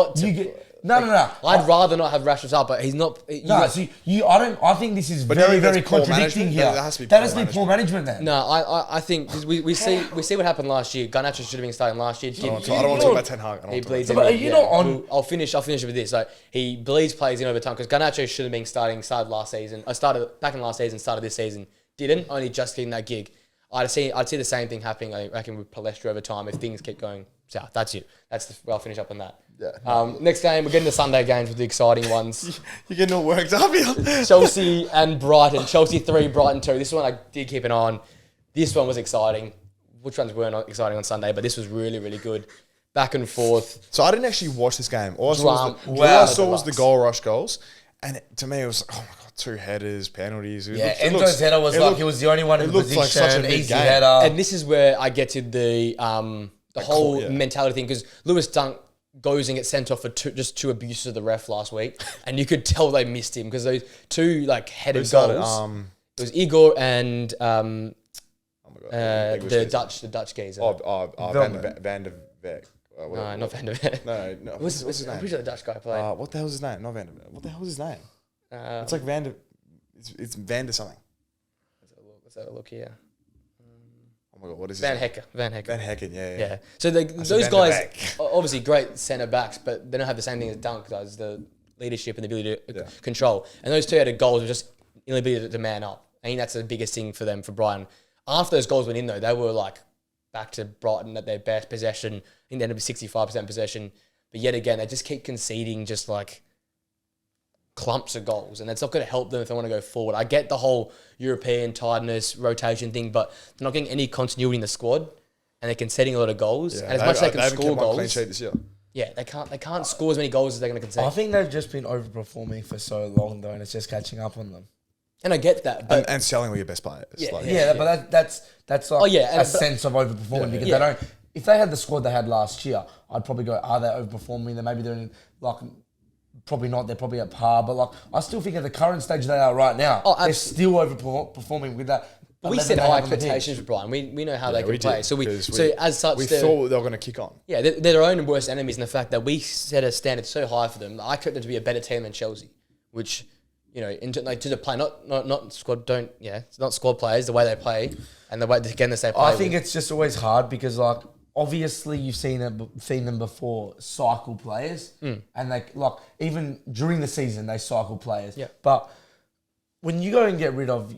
No. I'd rather not have Rashford up, but he's not. I think this is very, very contradicting here. That has to be poor management then. No, I think we see what happened last year. Garnacho should have been starting last year. I don't want to talk about Ten Hag. He bleeds in. I'll finish with this. Like he bleeds players in over time because Garnacho should have been started last season. I started back in last season, started this season. Didn't, only just getting that gig. I'd see the same thing happening, I reckon, with Palestra over time if things keep going south. That's it. I'll finish up on that. Yeah. Next game, we're getting the Sunday games with the exciting ones. You're getting all worked up here. Chelsea and Brighton. Chelsea 3, Brighton 2. This one I did keep an eye on. This one was exciting. Which ones weren't exciting on Sunday, but this was really, really good. Back and forth. So I didn't actually watch this game. All I saw was the goal rush goals. And to me, it was oh my god, 2 headers, penalties. Enzo's header was he was the only one in position. Like such a easy game. header. And this is where I get to the whole mentality thing because Lewis Dunk goes and gets sent off for two abuses of the ref last week, and you could tell they missed him because those 2 like headed goals. It was Igor and the Dutch geezer. Van de Beek. No, not Van de Beek. No. What's his name? I'm pretty sure the Dutch guy played. What the hell's his name? Not Van de Beek. What the hell is his name? It's like Van de... It's Van de something. Let's have a look here. Oh my god, what is Van his name? Van Hecken, yeah. So those guys, obviously great centre backs, but they don't have the same thing as Dunk does, the leadership and the ability to control. And those 2 headed goals were just inability to man up. I think that's the biggest thing for them, for Brighton. After those goals went in though, they were like back to Brighton at their best possession. I think they ended up with 65% possession. But yet again, they just keep conceding just like clumps of goals, and it's not going to help them if they want to go forward. I get the whole European tiredness, rotation thing, but they're not getting any continuity in the squad, and they're conceding a lot of goals. And as much as they can score goals, clean sheet this year. Yeah, they can't score as many goals as they're going to concede. I think they've just been overperforming for so long though, and it's just catching up on them. And I get that, but and selling all your best players. But that's like a sense of overperforming because they don't. If they had the squad they had last year, I'd probably go, are they overperforming? Then maybe they're in like. Probably not. They're probably at par. But like, I still think at the current stage they are right now, they're still overperforming with that. But we set high expectations for Brighton. We know how they can play. So as such, we thought they were going to kick on. Yeah, they're their own worst enemies in the fact that we set a standard so high for them. I expect them to be a better team than Chelsea, which to the play, not squad. It's not squad players the way they play and the way again they say play. I think it's just always hard because like obviously you've seen them before cycle players, and even during the season they cycle players. Yeah. But when you go and get rid of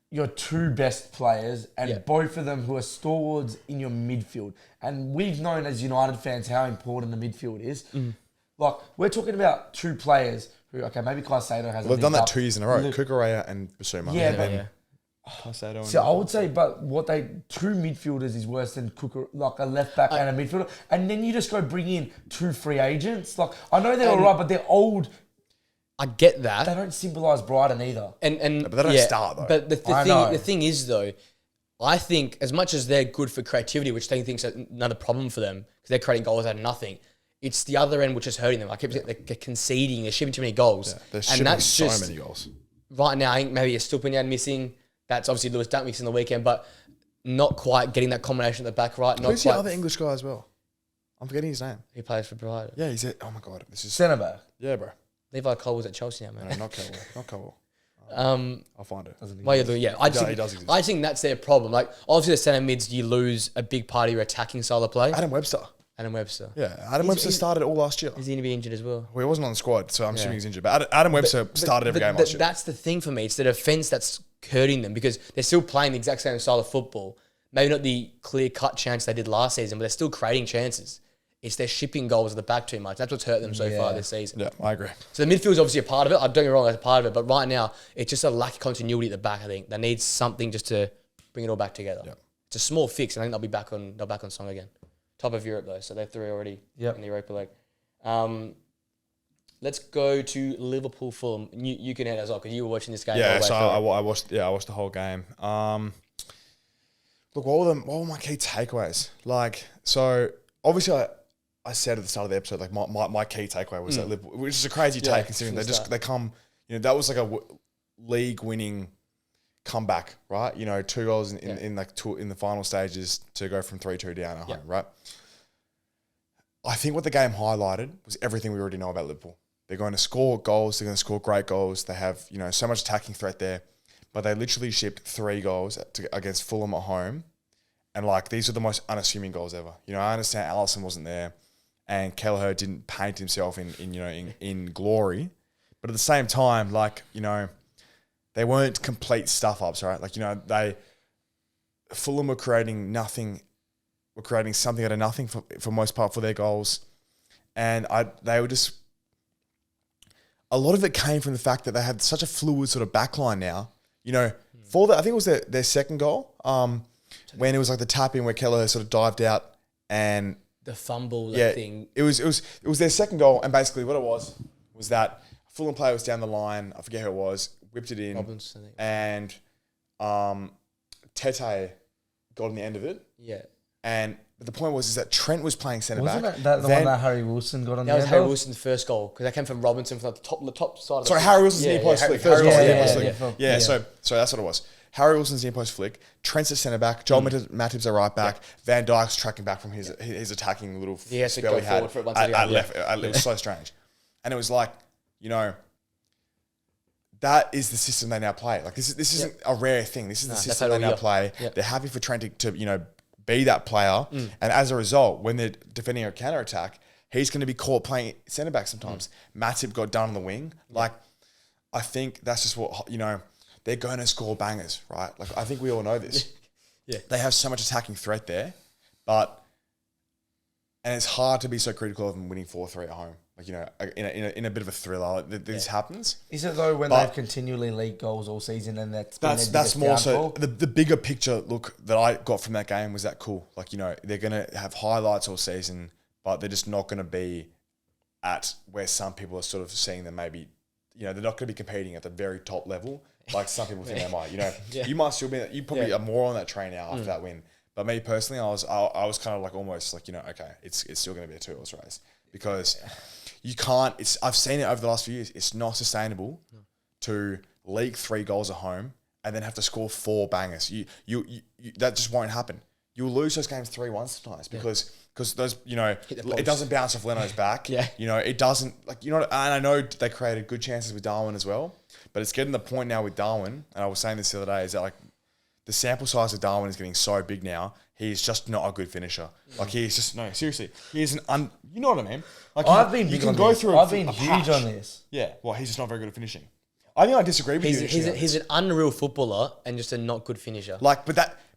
your two best players and both of them who are stalwarts in your midfield, and we've known as United fans how important the midfield is. Like, we're talking about two players who, okay, maybe Caicedo has. We've done that 2 years in a row. Kukurea and Basuma. Yeah, Caicedo. So I would say, but two midfielders is worse than like a left back and a midfielder, and then you just go bring in 2 free agents. Like, I know they're all right, but they're old. I get that. They don't symbolise Brighton either. And but they don't start though. But the thing is though, I think as much as they're good for creativity, which they think is another problem for them because they're creating goals out of nothing. It's the other end which is hurting them. I keep saying they're conceding, they're shipping too many goals. They're shipping so many goals. Right now, I think maybe a Stupinian missing. That's obviously Lewis Dunk missing the weekend, but not quite getting that combination at the back right. Who's the other English guy as well? I'm forgetting his name. He plays for Brighton. Yeah, he's it. Oh my god, this is centre back. Yeah, bro. Levi Colwell's at Chelsea now, man. No, not Colwell. Not Colwell. I'll find it. I think that's their problem. Like, obviously the centre mids, you lose a big part of your attacking style of play. Adam Webster. Yeah, Adam Webster started all last year. Is he going to be injured as well? Well, he wasn't on the squad, so I'm assuming he's injured. But Adam Webster started every game last year. That's the thing for me. It's the defence that's hurting them because they're still playing the exact same style of football. Maybe not the clear-cut chance they did last season, but they're still creating chances. It's their shipping goals at the back too much. That's what's hurt them so far this season. Yeah, I agree. So the midfield's obviously a part of it. I don't get me wrong, that's a part of it. But right now, it's just a lack of continuity at the back, I think. They need something just to bring it all back together. Yeah. It's a small fix, and I think they'll back on song again. Top of Europe, though, so they're 3 already in the Europa League. Let's go to Liverpool Fulham. You can head as well, because you were watching this game. Yeah, so I watched the whole game. Look, what were my key takeaways? Like, so obviously I said at the start of the episode, like my key takeaway was that Liverpool, which is a crazy take considering they come, that was like a league winning comeback, right? 2 goals in the final stages to go from 3-2 down at home, right? I think what the game highlighted was everything we already know about Liverpool. They're going to score goals. They're going to score great goals. They have, so much attacking threat there, but they literally shipped 3 goals against Fulham at home. And these are the most unassuming goals ever. I understand Alisson wasn't there and Kelleher didn't paint himself in glory, but at the same time, they weren't complete stuff-ups, right? Fulham were creating nothing, were creating something out of nothing for most part for their goals. And they were just, a lot of it came from the fact that they had such a fluid sort of backline now. For I think it was their second goal, when it was like the tap in where Kelleher sort of dived out and the fumble thing. It was their second goal, and basically what it was that a Fulham player was down the line, I forget who it was, whipped it in, Robinson, and Tete got on the end of it. Yeah. But the point was that Trent was playing centre back. Wasn't that the one that Harry Wilson got on the end of? That was Harry Wilson's first goal, because that came from Robinson from the top side of the... Sorry, Harry Wilson's near post flick. So that's what it was. Harry Wilson's near post flick. Trent's at centre back. Joel Matip's a right back. Van Dijk's tracking back from his attacking little spell he had at left. It was so strange. And it was like, that is the system they now play. Like, this isn't a rare thing. This is the system they now play. Yep. They're happy for Trent to be that player. And as a result, when they're defending a counter-attack, he's going to be caught playing centre back sometimes. Matip got done on the wing. Like, I think that's just what, they're going to score bangers, right? Like, I think we all know this. They have so much attacking threat there, and it's hard to be so critical of them winning 4-3 at home. Like, in a bit of a thriller, this happens. Is it though when they've continually leaked goals all season and that's more so the bigger picture look that I got from that game was that cool. Like, they're going to have highlights all season, but they're just not going to be at where some people are sort of seeing them maybe, they're not going to be competing at the very top level like some people think they might. You might still be, you probably are more on that train now after that win. But me personally, I was kind of like almost like, okay, it's still going to be a 2-horse race because you can't. I've seen it over the last few years. It's not sustainable to leak 3 goals at home and then have to score 4 bangers. You that just won't happen. You'll lose those games 3-1 sometimes because those it doesn't bounce off Leno's back. It doesn't and I know they created good chances with Darwin as well, but it's getting the point now with Darwin, and I was saying this the other day, is that the sample size of Darwin is getting so big now. He's just not a good finisher. Like he's just seriously. He is you know what I mean? Like I've been you big can on go this. through. I've been huge on this. Yeah. Well, he's just not very good at finishing. I think I disagree with you. He's an unreal footballer and just a not good finisher. Like,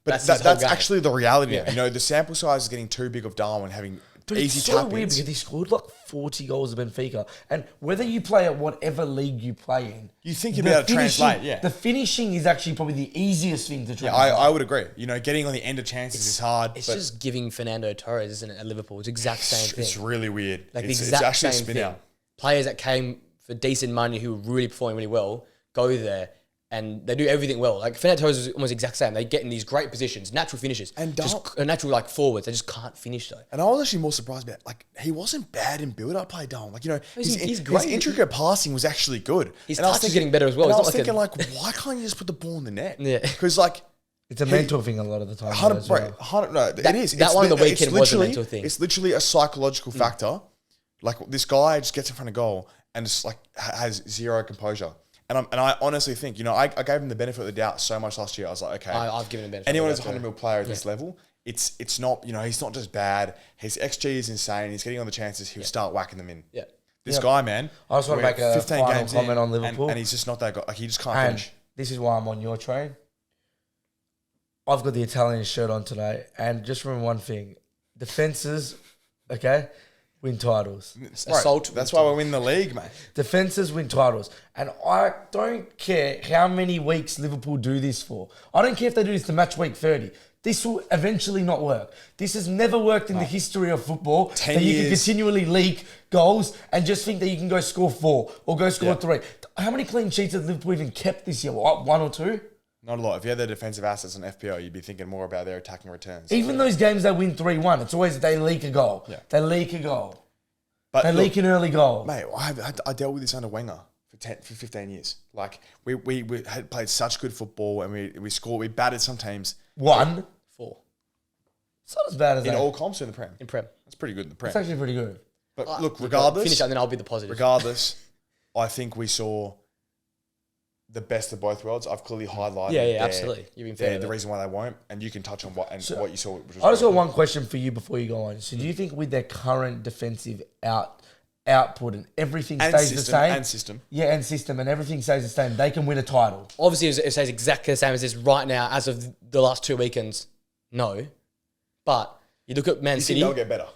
that's actually the reality. You know, the sample size is getting too big of Darwin having easy it's so tap-ins. weird because he scored like 40 goals at Benfica. And whether you play at whatever league you play in, You think you'd be able to translate, yeah. The finishing is actually probably the easiest thing to translate. I would agree. You know, getting on the end of chances is hard. It's just giving Fernando Torres, isn't it, at Liverpool? It's the exact same thing. It's really weird. Like it's the exact actually same a spin thing. out. Players that came for decent money who were really performing really well go there and they do everything well. Like Fernando Torres is almost the exact same. They get in these great positions, natural finishes, And just natural like forwards. They just can't finish though. And I was actually more surprised about, like, he wasn't bad in build-up play, Darwin. Like, you know, He's great. His intricate passing was actually good. His And I was touch is getting better as well. And I It's was not like thinking, why can't you just put the ball in the net? Yeah. Because, like... It's a mental thing a lot of the time. It is. That one on the weekend was a mental thing. It's literally a psychological factor. Like, this guy just gets in front of goal and just, like, has zero composure. And I honestly think, you know, I gave him the benefit of the doubt so much last year. I was like, okay. I've given him benefit. Anyone who's a 100 mil player at this level, it's not, you know, he's not just bad. His XG is insane. He's getting on the chances. He'll start whacking them in. Yeah. This guy, man. I just want to make a final comment on Liverpool. And he's just not that guy. Like, he just can't And finish. this is why I'm on your train. I've got the Italian shirt on today. And just remember one thing. Defences, okay, win titles. Assault. That's why we win the league, mate. Defences win titles. And I don't care how many weeks Liverpool do this for. I don't care if they do this to match week 30. This will eventually not work. This has never worked in the history of football. 10 that you can years. continually leak goals and just think that you can go score 4 or go score 3. How many clean sheets have Liverpool even kept this year? What, 1 or 2? Not a lot. If you had their defensive assets on FPL, you'd be thinking more about their attacking returns. Even those games they win 3-1, it's always they leak a goal. Yeah. They leak a goal. But They leak an early goal. Mate, I dealt with this under Wenger for 15 years. Like, we had played such good football and we scored. We battered some teams. 1. 4 It's not as bad as In that. all comps in the Prem. in Prem. That's pretty good in the Prem. It's actually pretty good. But look, regardless, Finish and then I'll be the positive. regardless, I think we saw the best of both worlds. I've clearly highlighted. Yeah, absolutely. You've been fair. The reason why they won't, and you can touch on what you saw. Which was I just really got one question for you before you go on. So do you think with their current defensive output and everything And stays system, the same? and system. Yeah, and system and everything stays the same, they can win a title? Obviously, it says exactly the same as this right now as of the last 2 weekends. No. But you look at Man You City. think they'll get better?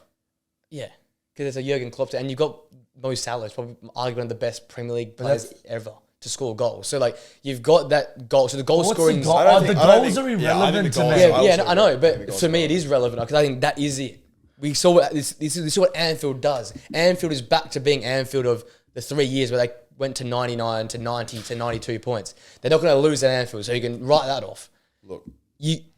Yeah. Because there's a Jurgen Klopp and you've got Mo Salah, who's probably arguably one of the best Premier League players ever to score goals. So, like, you've got that goal. So the goal What's scoring... the goal? I don't The think- I don't goals think- are yeah, I think irrelevant the to goals me. are- Yeah, also I know, agree with the but goals for me scoring. it is relevant because I think that is it. We saw what this is what Anfield does. Anfield is back to being Anfield of the 3 years where they went to 99 to 90 to 92 points. They're not going to lose at Anfield, so you can write that off. Look,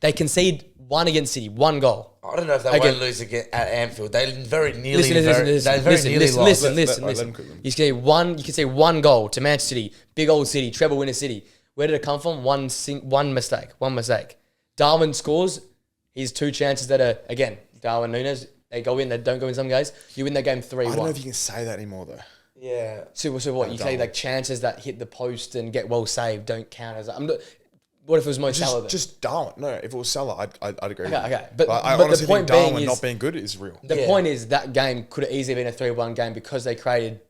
They concede 1 against City, 1 goal. I don't know if they Again- won't lose again at Anfield. They very nearly Listen, lost. Let them listen. cook them. You can say one goal to Manchester City, big old City, treble winner City. Where did it come from? One mistake. Darwin scores. His 2 chances that are, again, Darwin Núñez, they go in, they don't go in some guys. You win that game 3-1. I don't know if you can say that anymore though. Yeah. So what? You say like chances that hit the post and get well saved don't count as... what if it was Mo Salah then? Just Darwin. No, if it was Salah, I'd agree. Okay, with you. okay. But I the honestly point think Darwin being is- not being good is real. The point is that game could have easily been a 3-1 game because they created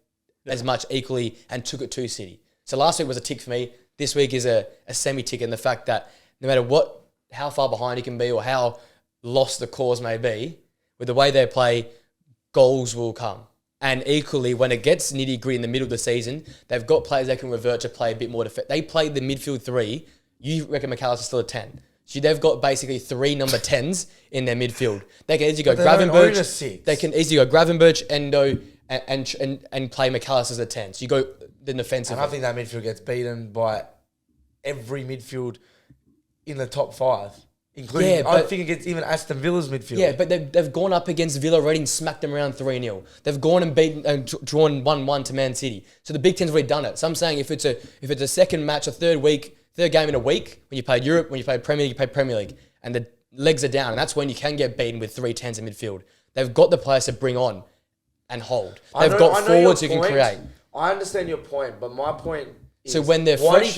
as much equally and took it to City. So last week was a tick for me. This week is a semi-tick in the fact that no matter how far behind he can be or how lost the cause may be, with the way they play, goals will come. And equally, when it gets nitty-gritty in the middle of the season, they've got players that can revert to play a bit more defense. They play the midfield 3. You reckon McAllister's still a 10. So they've got basically 3 number 10s in their midfield. They can easily go But they don't own a Gravenberch. 6. They can easily go Gravenberch, Endo, and play McAllister as a 10. So you go the defensive. And I think that midfield gets beaten by every midfield in the top 5. Including, Yeah, I but- think it gets even Aston Villa's midfield. Yeah, but they've gone up against Villa already and smacked them around 3-0. They've gone and beaten and drawn 1-1 to Man City. So the Big Ten's already done it. So I'm saying if it's a second match, a third game in a week, when you play Europe, when you play Premier League, you play Premier League, and the legs are down, and that's when you can get beaten with 3 10s in midfield. They've got the players to bring on and hold. They've got forwards who can create. I understand your point, but my point So when they're Why do you fresh,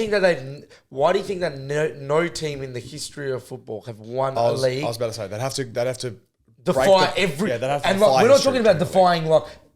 think that no team in the history of football have won a league? I was about to say they'd have to Defy every they'd have to and defy like, we're not history talking about to win the defying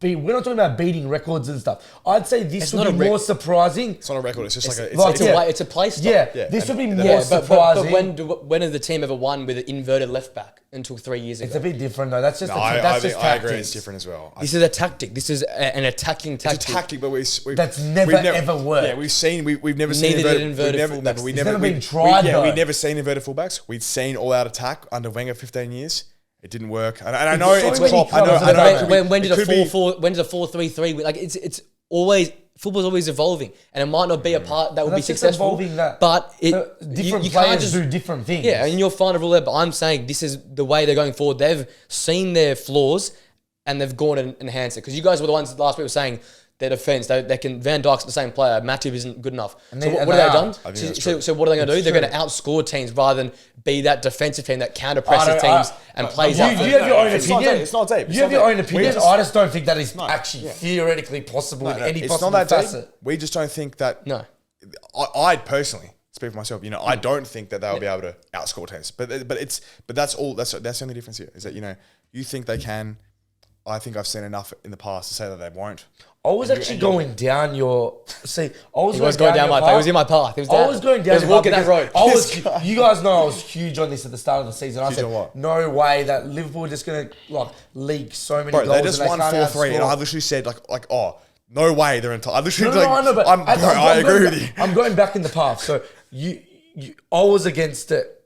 we're not talking about beating records and stuff. I'd say this would be more surprising. It's not a record. It's just it's a play style. Yeah, this would be more surprising. But when has the team ever won with an inverted left back until 3 years ago? It's a bit different though. That's just I agree. It's different as well. This is a tactic. This is an attacking tactic. It's a tactic, but that's never ever worked. Yeah, we've never seen inverted fullbacks. We've never been tried. We've never seen inverted fullbacks. We've seen all out attack under Wenger 15 years. It didn't work, and I know it's Klopp. I know. When did a 4-3-3? Like it's always football's always evolving, and it might not be a part that would be successful. But different players do different things. Yeah, and you'll find a rule there. But I'm saying this is the way they're going forward. They've seen their flaws, and they've gone and enhanced it. Because you guys were the ones last week were saying their defense. They can. Van Dijk's the same player. Matip isn't good enough. So what have they done? So what are they going to do? They're going to outscore teams rather than be that defensive team that counter presses teams and plays out. You have your own opinion. It's not deep. You have your own opinion. I just don't think that is actually theoretically possible in any possible facet. We just don't think that. No. I personally speak for myself. I don't think that they'll be able to outscore teams. But that's all. That's the only difference here is that you think they can. I think I've seen enough in the past to say that they won't. I was actually going down your. See, I was going down my path. It was in my path. I was going down. I was walking that road. You guys know I was huge on this at the start of the season. I said, no way that Liverpool are just going to leak so many goals. They just won 4-3, and I literally said no way they're entitled. I literally I know, but I agree with you. I'm going back in the path. So I was against it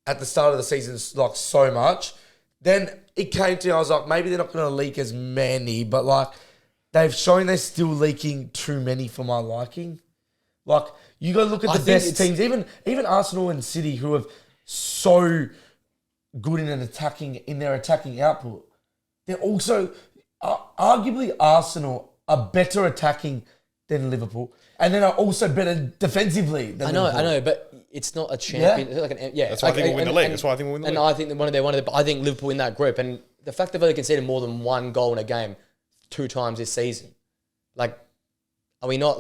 at the start of the season so much. Then it came to, I was like, maybe they're not going to leak as many, but they've shown they're still leaking too many for my liking. You got to look at the best teams, even Arsenal and City, who have so good in their attacking output. They're also arguably Arsenal are better attacking than Liverpool, and then are also better defensively than Liverpool. I know, but it's not a champion. Yeah. That's why I think we'll win the league. That's why I think we'll win the league. And I think I think Liverpool in that group, and the fact they've only conceded more than one goal in a game 2 times this season, are we not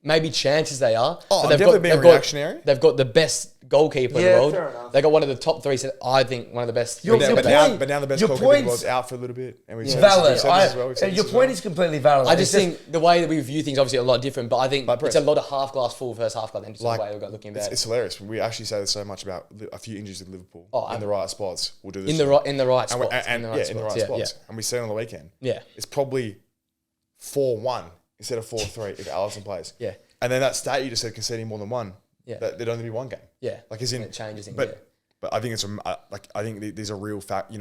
maybe chances they are? Oh, but they've been reactionary. They've got the best goalkeeper in the world. Fair enough. They got one of the top 3. I think one of the best. But now the best goalkeeper in the world's out for a little bit. And valid. Your point is completely valid. I just think the way that we view things obviously a lot different, but I think it's a lot of half glass full versus half glass empty. The way we've got looking back. It's hilarious. We actually say so much about a few injuries in Liverpool in the right spots. We'll do this in the right spots. In the right spots. And we see it on the weekend. Yeah, it's probably 4-1 instead of 4-3 if Alisson plays. Yeah. And then that stat you just said, conceding more than one. Yeah. There'd only be one game. Yeah. It changes things. But I think it's I think these are real fact.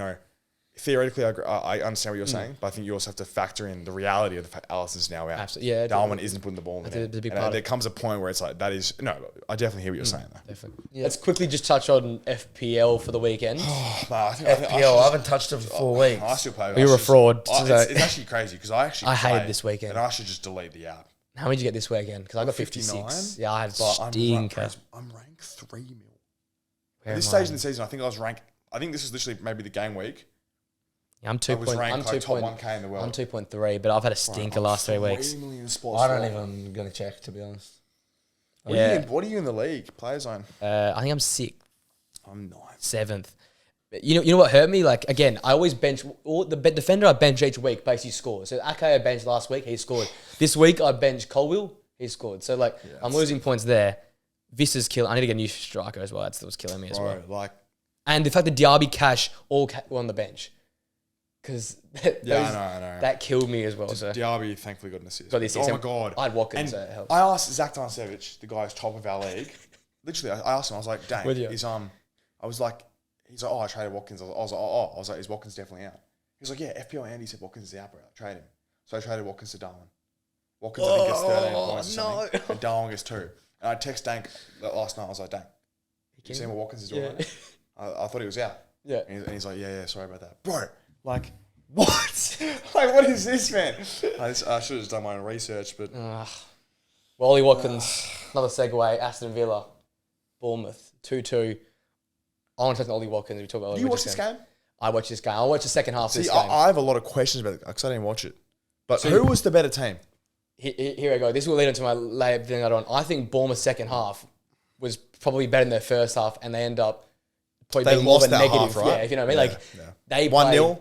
Theoretically, I understand what you're saying, but I think you also have to factor in the reality of the fact Alisson's now out. Absolutely. Yeah. Darwin isn't putting the ball in the net. And there comes a point where it's that is I definitely hear what you're saying though. Definitely. Yeah. Let's quickly just touch on FPL for the weekend. I haven't touched it for 4 weeks. I still play. You're a fraud. It's actually crazy because I hated this weekend, and I should just delete the app. How many did you get this weekend? Because I got 56. Yeah, I had stinker. I'm ranked 3 mil. At this stage in the season, I think I was ranked. I think this is literally maybe the game week. Yeah, I'm 2. I was ranked top 1K in the world. I'm 2.3, but I've had a stinker last 3 weeks. I don't even gonna check, to be honest. What are you in the league? Player zone. I think I'm 6th. I'm 9th. 7th. You know what hurt me? Again, I always bench the defender I bench each week basically scores. So Ake I benched last week, he scored. This week I benched Colwill, he scored. So I'm losing points there. Visa's killing. I need to get a new striker as well. That's what's killing me as well. And the fact that Diaby, Cash all were on the bench. Because I know. That killed me as well. So. Diaby thankfully got an assist. Got the assist. Oh my God. I had Watkins, so it helps. I asked Zach Darcevic, the guy who's top of our league. Literally, I asked him, I was like, dang, he's like, I traded Watkins. I was like, is Watkins definitely out? He was like, yeah, FPL Andy said Watkins is out, bro. Trade him. So I traded Watkins to Darwin. Watkins, I think, gets 13 points or something. And Darwin gets 2. And I texted Dank last night. I was like, Dank, you seen what Watkins is doing? Yeah. I thought he was out. Yeah. And he's like, yeah, sorry about that. Bro, what? What is this, man? I should have just done my own research, but... Ollie Watkins, another segue, Aston Villa, Bournemouth, 2-2. I want to touch on Ollie Watkins. We talk about. Do you watch this game? I watch this game. I watch the second half of this game. I have a lot of questions about it because I didn't watch it. But who was the better team? here I go. This will lead into my layup thing later on. I think Bournemouth's second half was probably better than their first half, and they end up probably being more of a negative. Half, right? Yeah, if you know what I mean. They 1-0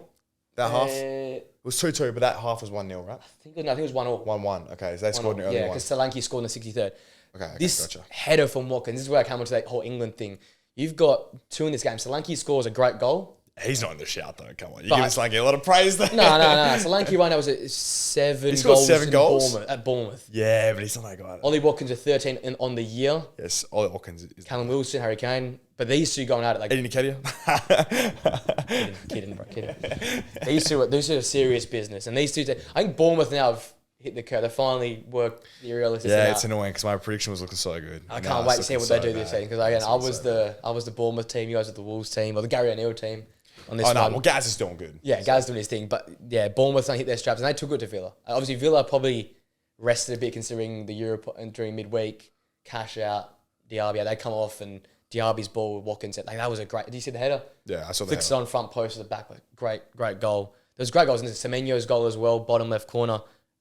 that half. It was 2-2, but that half was 1-0, right? I think it was 1-1. 1-1. Okay, so they scored an early one. Yeah, because Solanke scored in the 63rd. Okay, this gotcha. header from Watkins. This is where I come into that whole England thing. You've got 2 in this game. Solanke scores a great goal. He's not in the shout though. Come on, you give Solanke a lot of praise there. No. Solanke right now was at 7 He scored goals. 7 goals at Bournemouth. Yeah, but he's not that guy. Ollie Watkins at 13 on the year. Yes, Ollie Watkins is. Callum Wilson, Harry Kane. But these two going at it like. Eddie Nketiah. Kidding, bro. These two are serious business, and these two. I think Bournemouth now have hit the curve. They finally worked the realistic. Yeah, it's annoying because my prediction was looking so good. I can't wait to see what they do this season because again, I was the Bournemouth team, you guys were the Wolves team, or the Gary O'Neill team. On this one. Well, Gaz is doing good. Yeah, Gaz doing his thing, but yeah, Bournemouth don't hit their straps, and they took it to Villa. Obviously, Villa probably rested a bit considering the Europe and during midweek cash out Diaby. They come off and Diaby's ball with Watkins. Like that was a great. Did you see the header? Yeah, I saw the Flicks header. it on front post to the back. Great goal. There's great goals. And there's Semenyo's goal as well, bottom left corner.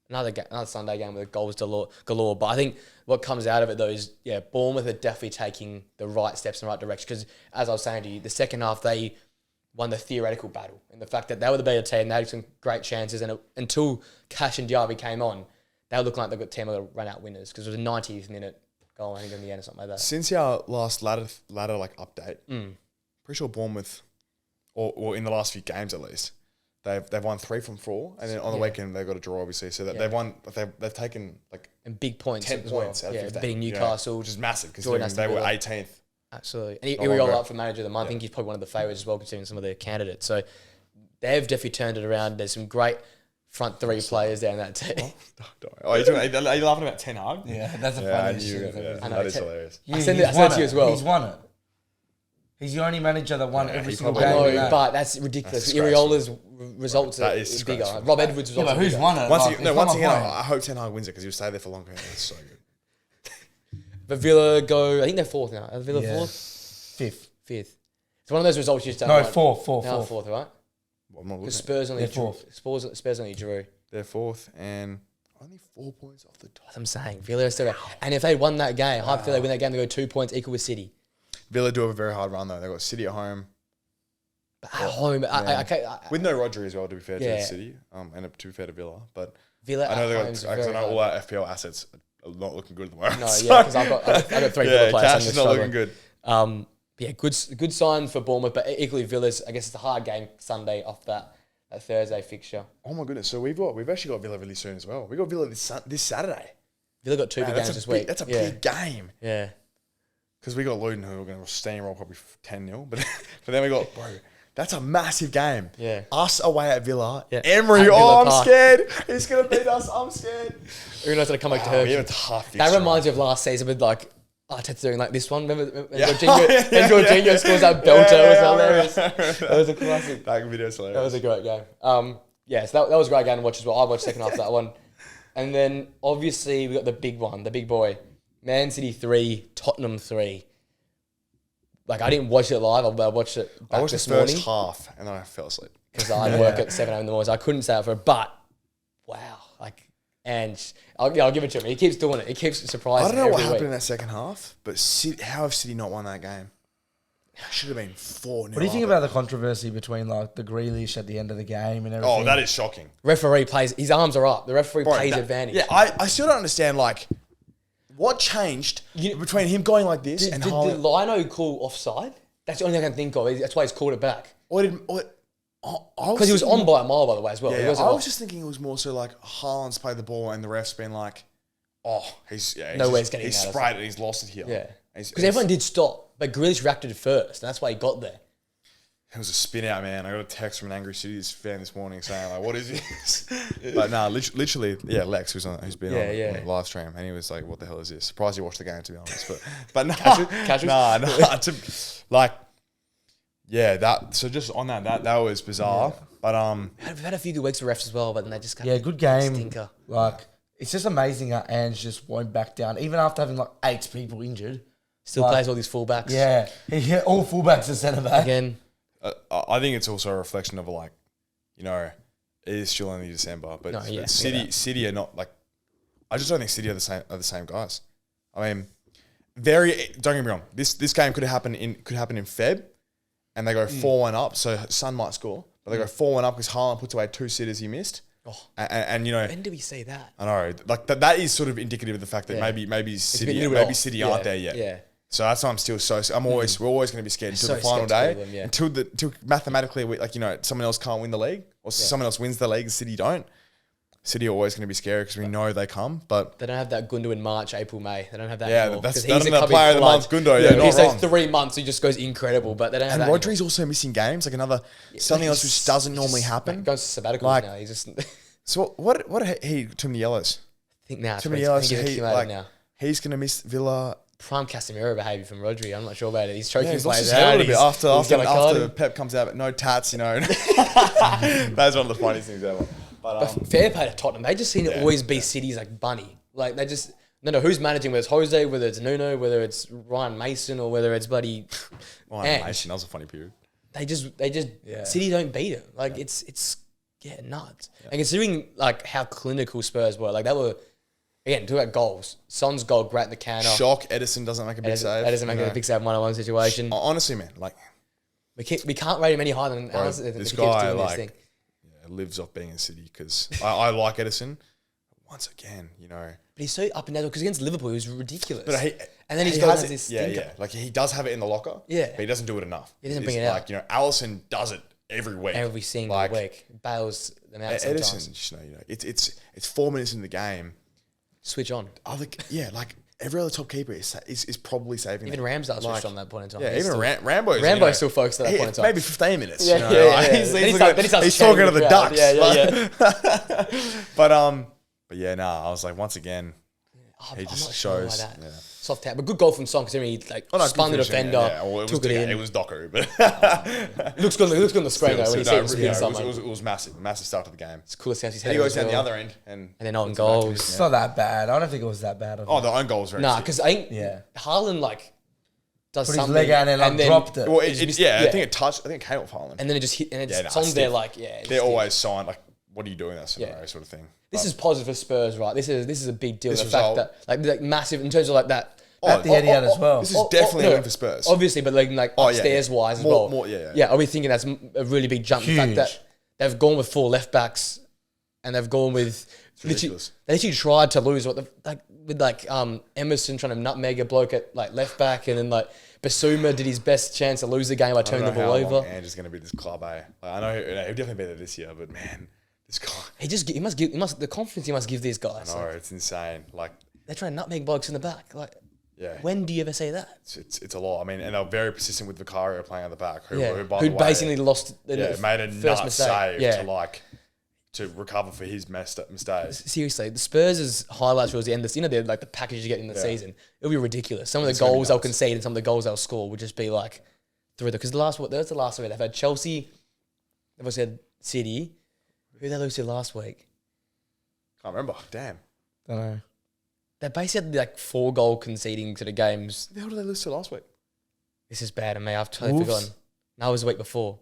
Another Sunday game with goals galore. But I think what comes out of it though is Bournemouth are definitely taking the right steps in the right direction. Because as I was saying to you, the second half they won the theoretical battle in the fact that they were the better team. They had some great chances, and until Cash and Diaby came on, they were looking like the good team that run out winners because it was a 90th minute goal, I think, in the end or something like that. Since our last ladder like update, pretty sure Bournemouth, or in the last few games at least, they've won 3 from 4, and then on the weekend they've got a draw obviously. So that they've won, they've taken like and big points, 10 points out of 15, beating Newcastle, which is massive considering they were 18th. Absolutely. And Iriol up for manager of the month. I think he's probably one of the favourites as well, considering some of their candidates. So they've definitely turned it around. There's some great front 3 players down that team. Are you laughing about Ten Hag? Yeah, that's a funny issue. shit. That is hilarious. I sent it to you as well. He's won it. He's the only manager that won every single game. I know, but that's ridiculous. Iriola's results are bigger. Rob Edwards' results but who's won it? Once again, I hope Ten Hag wins it because he'll stay there for longer. It's so good. But Villa go, I think they're 4th now. Are Villa 4th? 5th. It's one of those results you just don't No, like. 4th. Now 4th, right? Because Spurs only drew. Spurs only drew. They're 4th and only 4 points off the top. That's what I'm saying. Villa are still. And if they won that game, hypothetically they win that game, they go 2 points equal with City. Villa do have a very hard run though. They've got City at home. But at home, with no Rodri as well, to be fair to City, and to be fair to Villa. But Villa I know at I know all our FPL assets are not looking good at the moment. No, yeah, because I've got 3 Villa players. Cash is not looking good. Good sign for Bournemouth, but equally Villa's. I guess it's a hard game Sunday off that Thursday fixture. Oh my goodness! So we've actually got Villa really soon as well. We got Villa this Saturday. Villa got 2 big games this week. That's a big game. Yeah. Because we got Luton, who are going to steamroll probably 10-0, but then we got that's a massive game. Yeah. Us away at Villa. Yeah. Emery, I'm scared. He's going to beat us. I'm scared. Who knows how to come back to her? We have a tough that reminds me of last season with Arteta doing this one. Remember Jorginho scores that belter? It was hilarious. That was a classic. That video's hilarious. That was a great game. So that was a great game to watch as well. I watched the second half of that one. And then obviously we got the big one, the big boy. Man City 3, Tottenham 3. I didn't watch it live. I watched it back this morning. I watched the first half and then I fell asleep. Because I work at 7 a.m. in the morning. So I couldn't stay up for it. But, wow. And I'll give it to him. He keeps doing it. He keeps surprising. I don't know what happened in that second half, but how have City not won that game? It should have been 4-0. What do you think about the controversy between the Grealish at the end of the game and everything? Oh, that is shocking. Referee plays. His arms are up. The referee plays advantage. Yeah, I still don't understand, what changed between him going like this and did Lino call offside? That's the only thing I can think of. That's why he's called it back. Because he was on by a mile, by the way, as well. Yeah, I was just thinking it was more so Haaland's played the ball and the ref's been he's sprayed it, he's lost it here. Yeah. Because everyone did stop, but Grealish reacted first, and that's why he got there. It was a spin out, man. I got a text from an angry Cities fan this morning saying, what is this? But no, literally, Lex, who's been on the live stream, and he was like, what the hell is this? Surprised you watched the game, to be honest. But no. So just on that was bizarre. Yeah. But we've had a few good weeks of refs as well, but then they just good game. Stinker. It's just amazing how Ange just won't back down, even after having 8 people injured. Still plays all these fullbacks. Yeah, all fullbacks are centre back again. I think it's also a reflection of it is still only December, but City are not I just don't think City are the same guys. I mean, don't get me wrong. This game could happen in Feb, and they go 4-1 up. So Son might score, but they go 4-1 up because Haaland puts away 2 sitters he missed. Oh. And you know, When do we see that? I know, like that is sort of indicative of the fact that maybe City aren't there yet. Yeah. So that's why I'm still we're always going to be scared until the final day, until mathematically someone else can't win the league or someone else wins the league and City don't. City are always going to be scary because we know they come, but they don't have that Gundo in March, April, May. They don't have that. Yeah, anymore, that's the player of the month, Gundo. Yeah, he's not wrong. 3 months. He just goes incredible, but they don't have and that. Rodri's also missing games, like something else which doesn't normally happen. Goes to sabbatical now. He's just. So what? He too many yellows. I think now too many yellows. Now. He's going to miss Villa. Prime Casemiro behaviour from Rodri. I'm not sure about it. He's choking he's players out a out. bit after Pep comes out, but no tats, That's one of the funniest things ever. But fair play to Tottenham. They just seem to always be City's like bunny. Like they just no who's managing, whether it's Jose, whether it's Nuno, whether it's Ryan Mason, or whether it's bloody Ryan Mason. That was a funny period. They just City don't beat it. Like it's nuts. Yeah. And considering like how clinical Spurs were, like they were. Again, talk about goals. Son's goal, great in the counter. Shock. Edison doesn't make a big save. Edison make a big save 1-on-1 situation. Honestly, man, like we can't rate him any higher than this guy. Lives off being in City because I like Edison. Once again, but he's so up and down because against Liverpool he was ridiculous. But and then he's got this stinker. Yeah. Like he does have it in the locker. Yeah, but he doesn't do it enough. He doesn't bring it out. Like Alisson does it every week. Every single week, bails them out. Edison, sometimes. It's 4 minutes in the game. Switch on. Like every other top keeper is probably saving. Even Ramsdale switched on that point in time. Yeah, even Rambo's still focused at that point in time. Maybe 15 minutes. He's talking to the Ducks. Yeah. But yeah, I was like, once again, he just shows. Sure soft tap, but good goal from Son considering he spun the defender, took it in. It was Doku, but looks good on the screen though when he sees someone. It was massive start to the game. It's cool to see how he's he goes down the other end and then own goals. It's not that bad. I don't think it was that bad. The own goal was very because I think Haaland does put something his leg out and dropped it. Well, I think it touched. I think it came off Haaland, and then it just hit. And it's Son's there they're always signed like, what are you doing in that scenario sort of thing. This is positive for Spurs, right? This is a big deal. The fact that like massive in terms of like that. At the Etihad as well. This is definitely a win for Spurs. Obviously, but like upstairs wise as well. Yeah, are we thinking that's a really big jump? Huge. The fact that they've gone with 4 left backs and they've gone with they literally tried to lose with Emerson trying to nutmeg a bloke at like left back, and then like Basuma did his best chance to lose the game by turning the ball over. Andrew's going to be this club, eh? Like, I know he'll definitely be there this year, but man, this guy. He must give the confidence he must give these guys. I know, it's insane. Like they're trying to nutmeg blokes in the back, like. Yeah. When do you ever say that? It's a lot. I mean, and they're very persistent with Vicario playing at the back, who basically lost the made a first nut mistake. Save to recover for his mistakes. Seriously, the Spurs' highlights towards the end of the they're like the package you get in the season. It'll be ridiculous. Some of the goals they'll concede and some of the goals they'll score would just be like through because that's the last week they've had Chelsea. They've also had City. Who did they lose to last week? Can't remember. Damn. Don't know. They basically had like 4 goal conceding to the games. Who the hell did they lose to last week? This is bad of me. I've totally forgotten. No, it was the week before.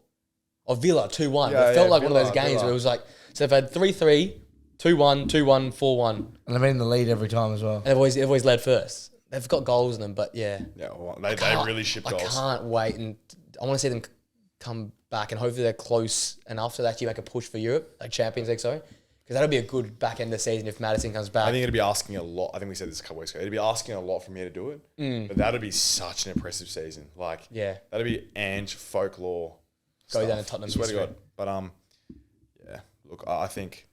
Villa 2-1. Yeah, it felt like Villa, one of those games where it was like, so they've had 3-3, 2-1, 2-1, 4-1. And they've been in the lead every time as well. And they've always led first. They've got goals in them, but yeah. Yeah, well, they really ship goals. I can't wait. And I want to see them come back and hopefully they're close enough to actually make a push for Europe, like Champions League, sorry. Because that'll be a good back end of the season if Maddison comes back. I think it'd be asking a lot. I think we said this a couple weeks ago. It'd be asking a lot from here to do it. But that'd be such an impressive season. Like, that'd be Ange folklore. Go stuff. down to Tottenham. Swear to God. But yeah. Look, I think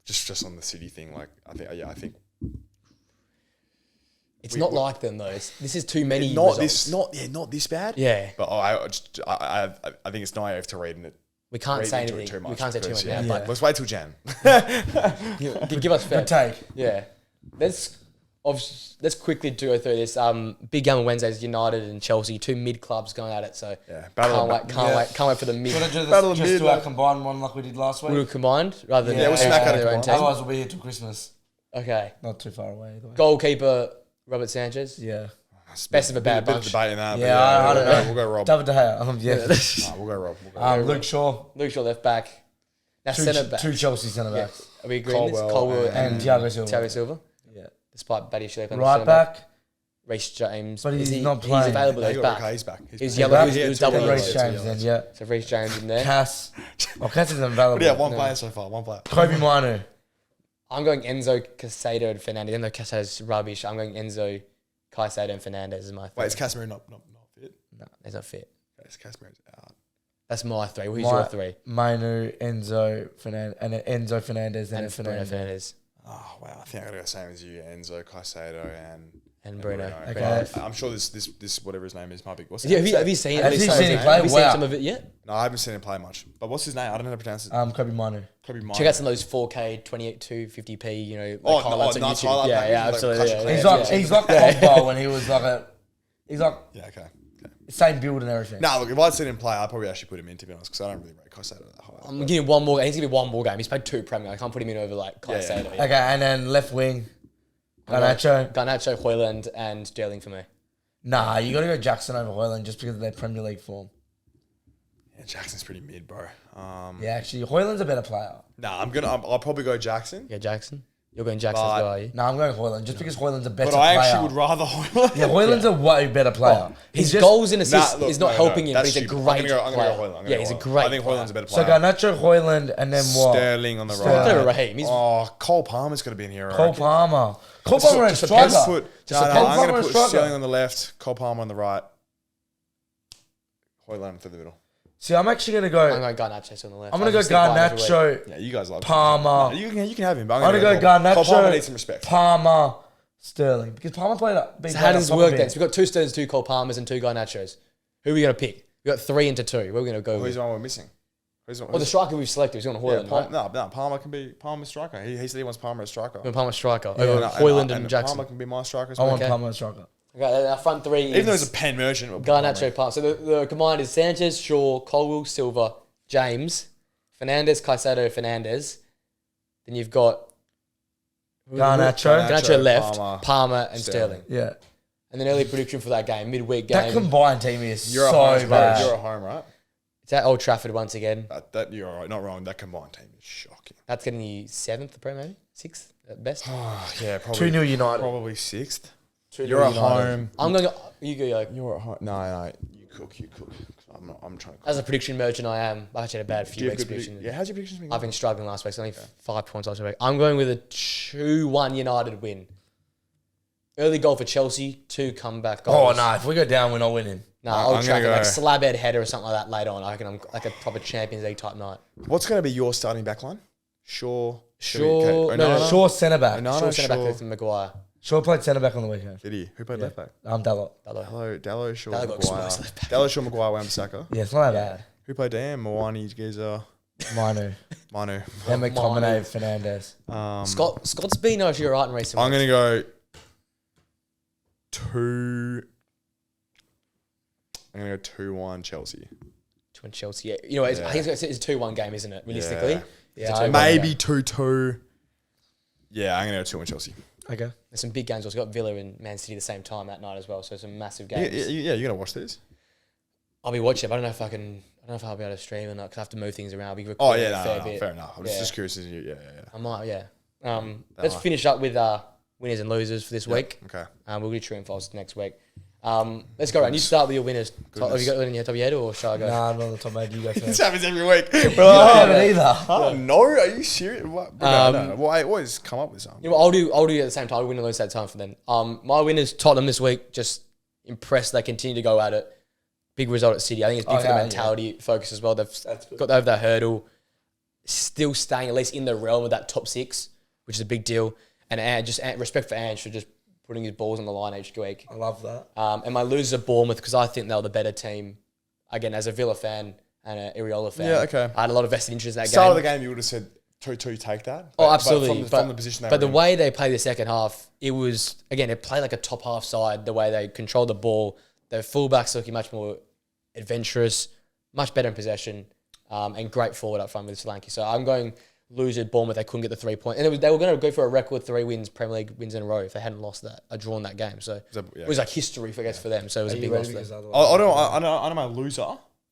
just on the City thing, like I think it's not like them though. This is too many. Not this bad. Yeah. But I think it's naive to read it. We can't say anything. We can't say too much now. But let's wait till Jan. give us fair. Good take. Yeah. Let's quickly go through this. Big game on Wednesdays, United and Chelsea, 2 mid clubs going at it. So can't wait for the mid. Battle just do our combined one like we did last week. We'll combined rather than we'll smack out their own team. Otherwise we'll be here till Christmas. Okay. Not too far away either way. Goalkeeper Robert Sanchez. Yeah. Best of a bad bunch. Debating that. Yeah, I don't know. We'll go Rob. David De Gea. We'll go Rob. Luke Shaw. Luke Shaw left back. Now centre back. 2 Chelsea centre backs. Are we agreeing this? Colwell and Thiago Silva. Thiago Silva. Yeah. Despite Batty Schlepp. Right back. Reece James. But he's not playing. He's available. He's back. He's back. He's yellow. He was double yellow. Reece James then, yeah. So Reece James in there. Cass. Cass isn't available. Yeah, one player so far. One player. Kobe Manu. I'm going Enzo, Caicedo, and Fernandez. Even though Caicedo's rubbish, I'm going Enzo, Caicedo, and Fernandez as my three. Wait, is Casemiro not fit? No, he's not fit. Yes, Casemiro's out. That's my three. Who's your three? Manu, Enzo, Fernandez, and then Enzo Fernandez, and Fernandez. Oh, wow. I think I got to go same as you. Enzo, Caicedo, and Bruno. Okay. I'm sure this whatever his name is might be. What's Yeah, have you seen Have you seen him play? Have you seen Wow. some of it yet? No, I haven't seen him play much. But what's his name? I don't know how to pronounce it. Kobe Manu. Kobe Manu. Check out some of those 4K, 250p, you know, Oh, like highlights on nice YouTube. highlight, Yeah, like, yeah, like absolutely. Clash of He's like Pogba when he was like Yeah, okay. same build and everything. No, look, if I'd seen him play, I'd probably actually put him in, to be honest, because I don't really rate Caicedo that high. I'm giving one more. He's gonna be one more game. He's played 2 Premier. I can't put him in over like Caicedo. Okay, and then left wing, Garnacho. Garnacho, Højlund, and Sterling for me. Nah, you got to go Jackson over Højlund just because of their Premier League form. Yeah, Jackson's pretty mid, bro. Yeah, actually, Højlund's a better player. Nah, I'll probably go Jackson. Yeah, Jackson. You're going Jackson as well, are you? Nah, I'm going Højlund just because Højlund's a better But player. I actually would rather Højlund. Yeah, Højlund's a way better player. His goals and assists look, is not helping him, but he's a stupid. great I'm gonna player. go Højlund. Yeah, he's a great I think player. Højlund's a better So player. Garnacho, Højlund, and then what? Sterling on the Sterling. right. Look at Raheem. He's Cole Palmer's got to be in here. I Cole reckon. Palmer. Cole Palmer and striker. I'm going to put striker. Sterling on the left, Cole Palmer on the right, Højlund through the middle. See, I'm actually going to I'm go... going Garnacho on the left. I'm going to go Garnacho, Yeah, you guys love Palmer. No, you can have him. But I'm going to go Garnacho, Cole Palmer needs some respect. Palmer, Sterling. Because Palmer played up. So how does this work then? So we've got 2 Sterlings, 2 Cole Palmers, and 2 Garnachos. Who are we going to pick? We've got 3 into 2. Where are we going to go Who's with? the one we're missing? Well, the striker we've selected is on Højlund, right? No, Palmer can be Palmer striker. He said he wants Palmer as striker. Palmer striker over Højlund and Jackson. Palmer can be my striker as I well. want Palmer as striker. Okay, our front 3 is... Even though he's a pen merchant. Garnacho, Palmer. So the combined is Sanchez, Shaw, Colwell, Silva, James, Fernandez, Caicedo, Fernandez. Then you've got Garnacho. left, Palmer and Sterling. Yeah. And then early prediction for that game, midweek game. That combined team is You're so at home, bad. You're at home, right? It's at Old Trafford once again. That you're all right. Not wrong. That combined team is shocking. That's getting you 7th, Premier maybe 6th at best. Yeah, probably 2-0 United. Probably 6th. 2-0 You're at United. home. I'm going to... You go, like, You're at home. No. You cook. I'm trying to cook. as a prediction merchant, I am. I actually had a bad few weeks prediction. Yeah, how's your predictions been? I've been struggling last week, so only 5 points last week. I'm going with a 2-1 United win. Early goal for Chelsea, 2 comeback goals. Oh, no. If we go down, we're not winning. No, I'm Old gonna Trafford, go- like slab-head header or something like that later on. I reckon I'm like a proper Champions League type night. What's going to be your starting back line? Shaw. Shaw centre back. Shaw centre back with Maguire. Shaw played centre back on the weekend. Did he? Who played left back? Dalot. Dallo, Shaw, Dallo got Maguire. exposed left back. Dallo, Shaw, Maguire, Wan-Bissaka. Yeah, it's not that Who played Dan? Mawani, Giza, bad. Manu. Then McTominay, Fernandez. Scott's been actually all right in recent I'm weeks. going to go 2. I'm going to go 2-1 Chelsea. To win Chelsea. Yeah. You know, I think it's a 2-1 game, isn't it? Realistically. Yeah. It's a 2-1 Maybe game. 2-2. Yeah, I'm going to go 2-1 Chelsea. Okay. There's some big games. We've got Villa and Man City the same time that night as well. So some massive games. Yeah, you're going to watch these? I'll be watching it, but I don't know if I can. I don't know if I'll be able to stream or not because I have to move things around. I'll be Oh, recording yeah, a fair bit. fair enough. I'm just curious as you. Yeah. I might, yeah. Let's finish up with winners and losers for this week. Okay. We'll do true and false next week. Let's go around. You start with your winners. Have you got one in your top of your head or shall I go? Nah, not on the top of my head. You go This first. happens every week. I don't have it either. Oh, no, are you serious? What? No. Well, I always come up with something. You know what, I'll do it at the same time. I'll win and lose at the same time for them. My winners, Tottenham this week, just impressed. They continue to go at it. Big result at City. I think it's big for the mentality focus as well. They've got over that hurdle, still staying at least in the realm of that top 6, which is a big deal. And just respect for Ange for just putting his balls on the line each week. I love that. And my losers are Bournemouth because I think they were the better team. Again, as a Villa fan and an Iriola fan, Yeah, okay. I had a lot of vested interest in that Start game. of the game, you would have said 2-2, take that. Oh, absolutely. But from the position they but were the in. way they played the second half, it was, again, it played like a top half side, the way they controlled the ball. Their fullbacks looking much more adventurous, much better in possession, and great forward up front with Solanke. So I'm going loser Bournemouth. They couldn't get the 3 points. And they were going to go for a record 3 wins, Premier League wins in a row if they hadn't lost that, drawn that game. So it was like history, I guess, for them. So it was a big loss for them. I know my loser.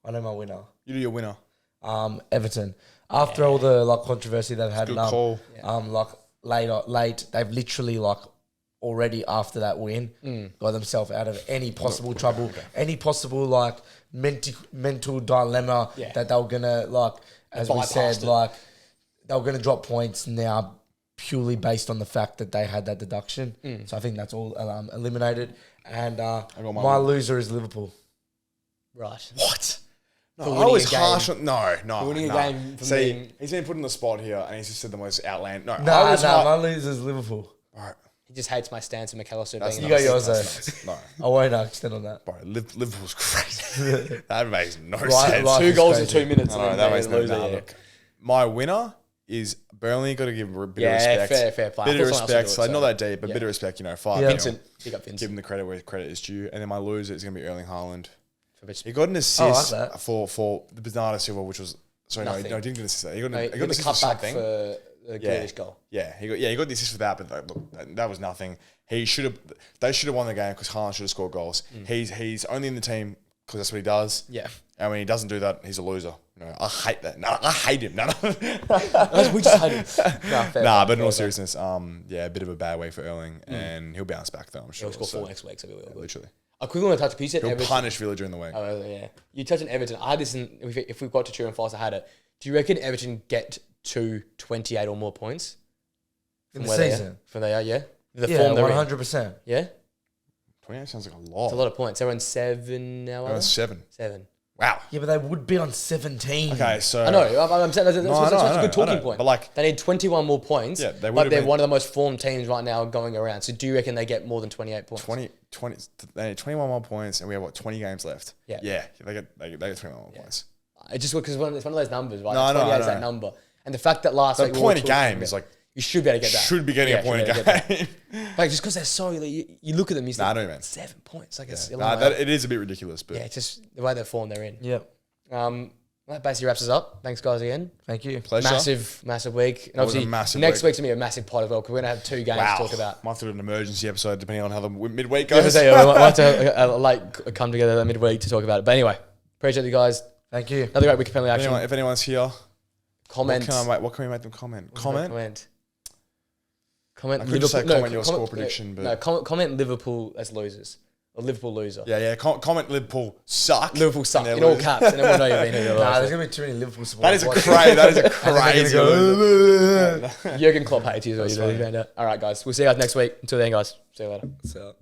I know my winner. You do your winner. Everton. After all the like controversy they've had, Good call. like late, they've literally like already after that win got themselves out of any possible trouble, any possible like mental dilemma that they were gonna like, as we said, like they were gonna drop points now purely based on the fact that they had that deduction. So I think that's all eliminated. And my loser is Liverpool. Right. What? No, For I winning was a game. harsh on... No. winning a game from See, being- he's been put in the spot here and he's just said the most outland... No, My loser is Liverpool. Bro, He just hates my stance on McAllister that's being You nice. go yours though. nice. No. I won't extend on that. Bro, Liverpool's crazy. That makes no Right, sense. right. 2 goals crazy. in 2 minutes. No, and that then makes they no lose it, sense. Look, my winner is Burnley. Got to give a bit of respect. fair play. I Bit of thought someone else would respect. do it, So so- not that deep, but bit of respect. 5 Yeah. Vincent. Pick up Give Vincent. him the credit where credit is due. And then my loser is going to be Erling Haaland. For a bit- He got an assist like that. for the Bernardo Silva, which was... Sorry, no, he Nothing. didn't get an assist. He got No, an he got the assist for cutback something. for the Grealish goal. Yeah, he got the assist for that, but look, that was nothing. They should have won the game because Haaland should have scored goals. He's only in the team because that's what he does. Yeah. And when he doesn't do that, he's a loser. No, I hate that. No, I hate him. No. We just had it. But in all seriousness, a bit of a bad way for Erling, and he'll bounce back though. I'm sure. He'll score 4 next week, so we will. Literally, I quickly want to touch up. You said he'll Everton. punish Villa during the week. Oh, yeah. You touched on Everton. I had this in, if we've got to true and false, I had it. Do you reckon Everton get to 28 or more points? In the where they are? season? From they are, yeah? The Yeah, form they're in. 100%. Yeah? 28 sounds like a lot. It's a lot of points. They're on 7 now, are Around they? 7. 7. Wow. Yeah, but they would be on 17. Okay, so I know. I'm saying that's I a know, good talking I know. point. But like, They need 21 more points, Yeah, they but would've they're been- one of the most formed teams right now going around. So do you reckon they get more than 28 points? 20, they need 21 more points, and we have 20 games left. Yeah. yeah, they get 21 more points. It's just because it's one of those numbers, right? No, I know, 28 is I that know. number. And the fact that last The week we point were a talking game is about- like you should be able to get that. should be getting a point should a be able to get game. that. Like just because they're so, you look at them, you say, Nah, I know, man. 7 points. Like it's It is a bit ridiculous, but yeah, it's just the way they're formed, they're in. Yep. That basically wraps us up. Thanks, guys, again. Thank you. pleasure. Massive week. And That was a obviously, massive next week. week's going to be a massive pod as well because we're going to have 2 games Wow, to talk about. might do an emergency episode depending on how the midweek Yeah, goes. we might have to come together midweek to talk about it. But anyway, appreciate you guys. Thank you. Another great week of penalty action. If anyone's here, Comment. what can we make them comment? Comment. Comment. I could just say comment your score no, prediction, but no, comment Liverpool as losers or Liverpool loser. yeah. Comment Liverpool suck. Liverpool suck And in they're all losing. caps, and then we'll know you've been here. Nah, there's going to be too many Liverpool That supporters. is a crazy. Go, Jurgen Klopp hates you. That's funny. All right, guys. We'll see you guys next week. Until then, guys. See you later. So.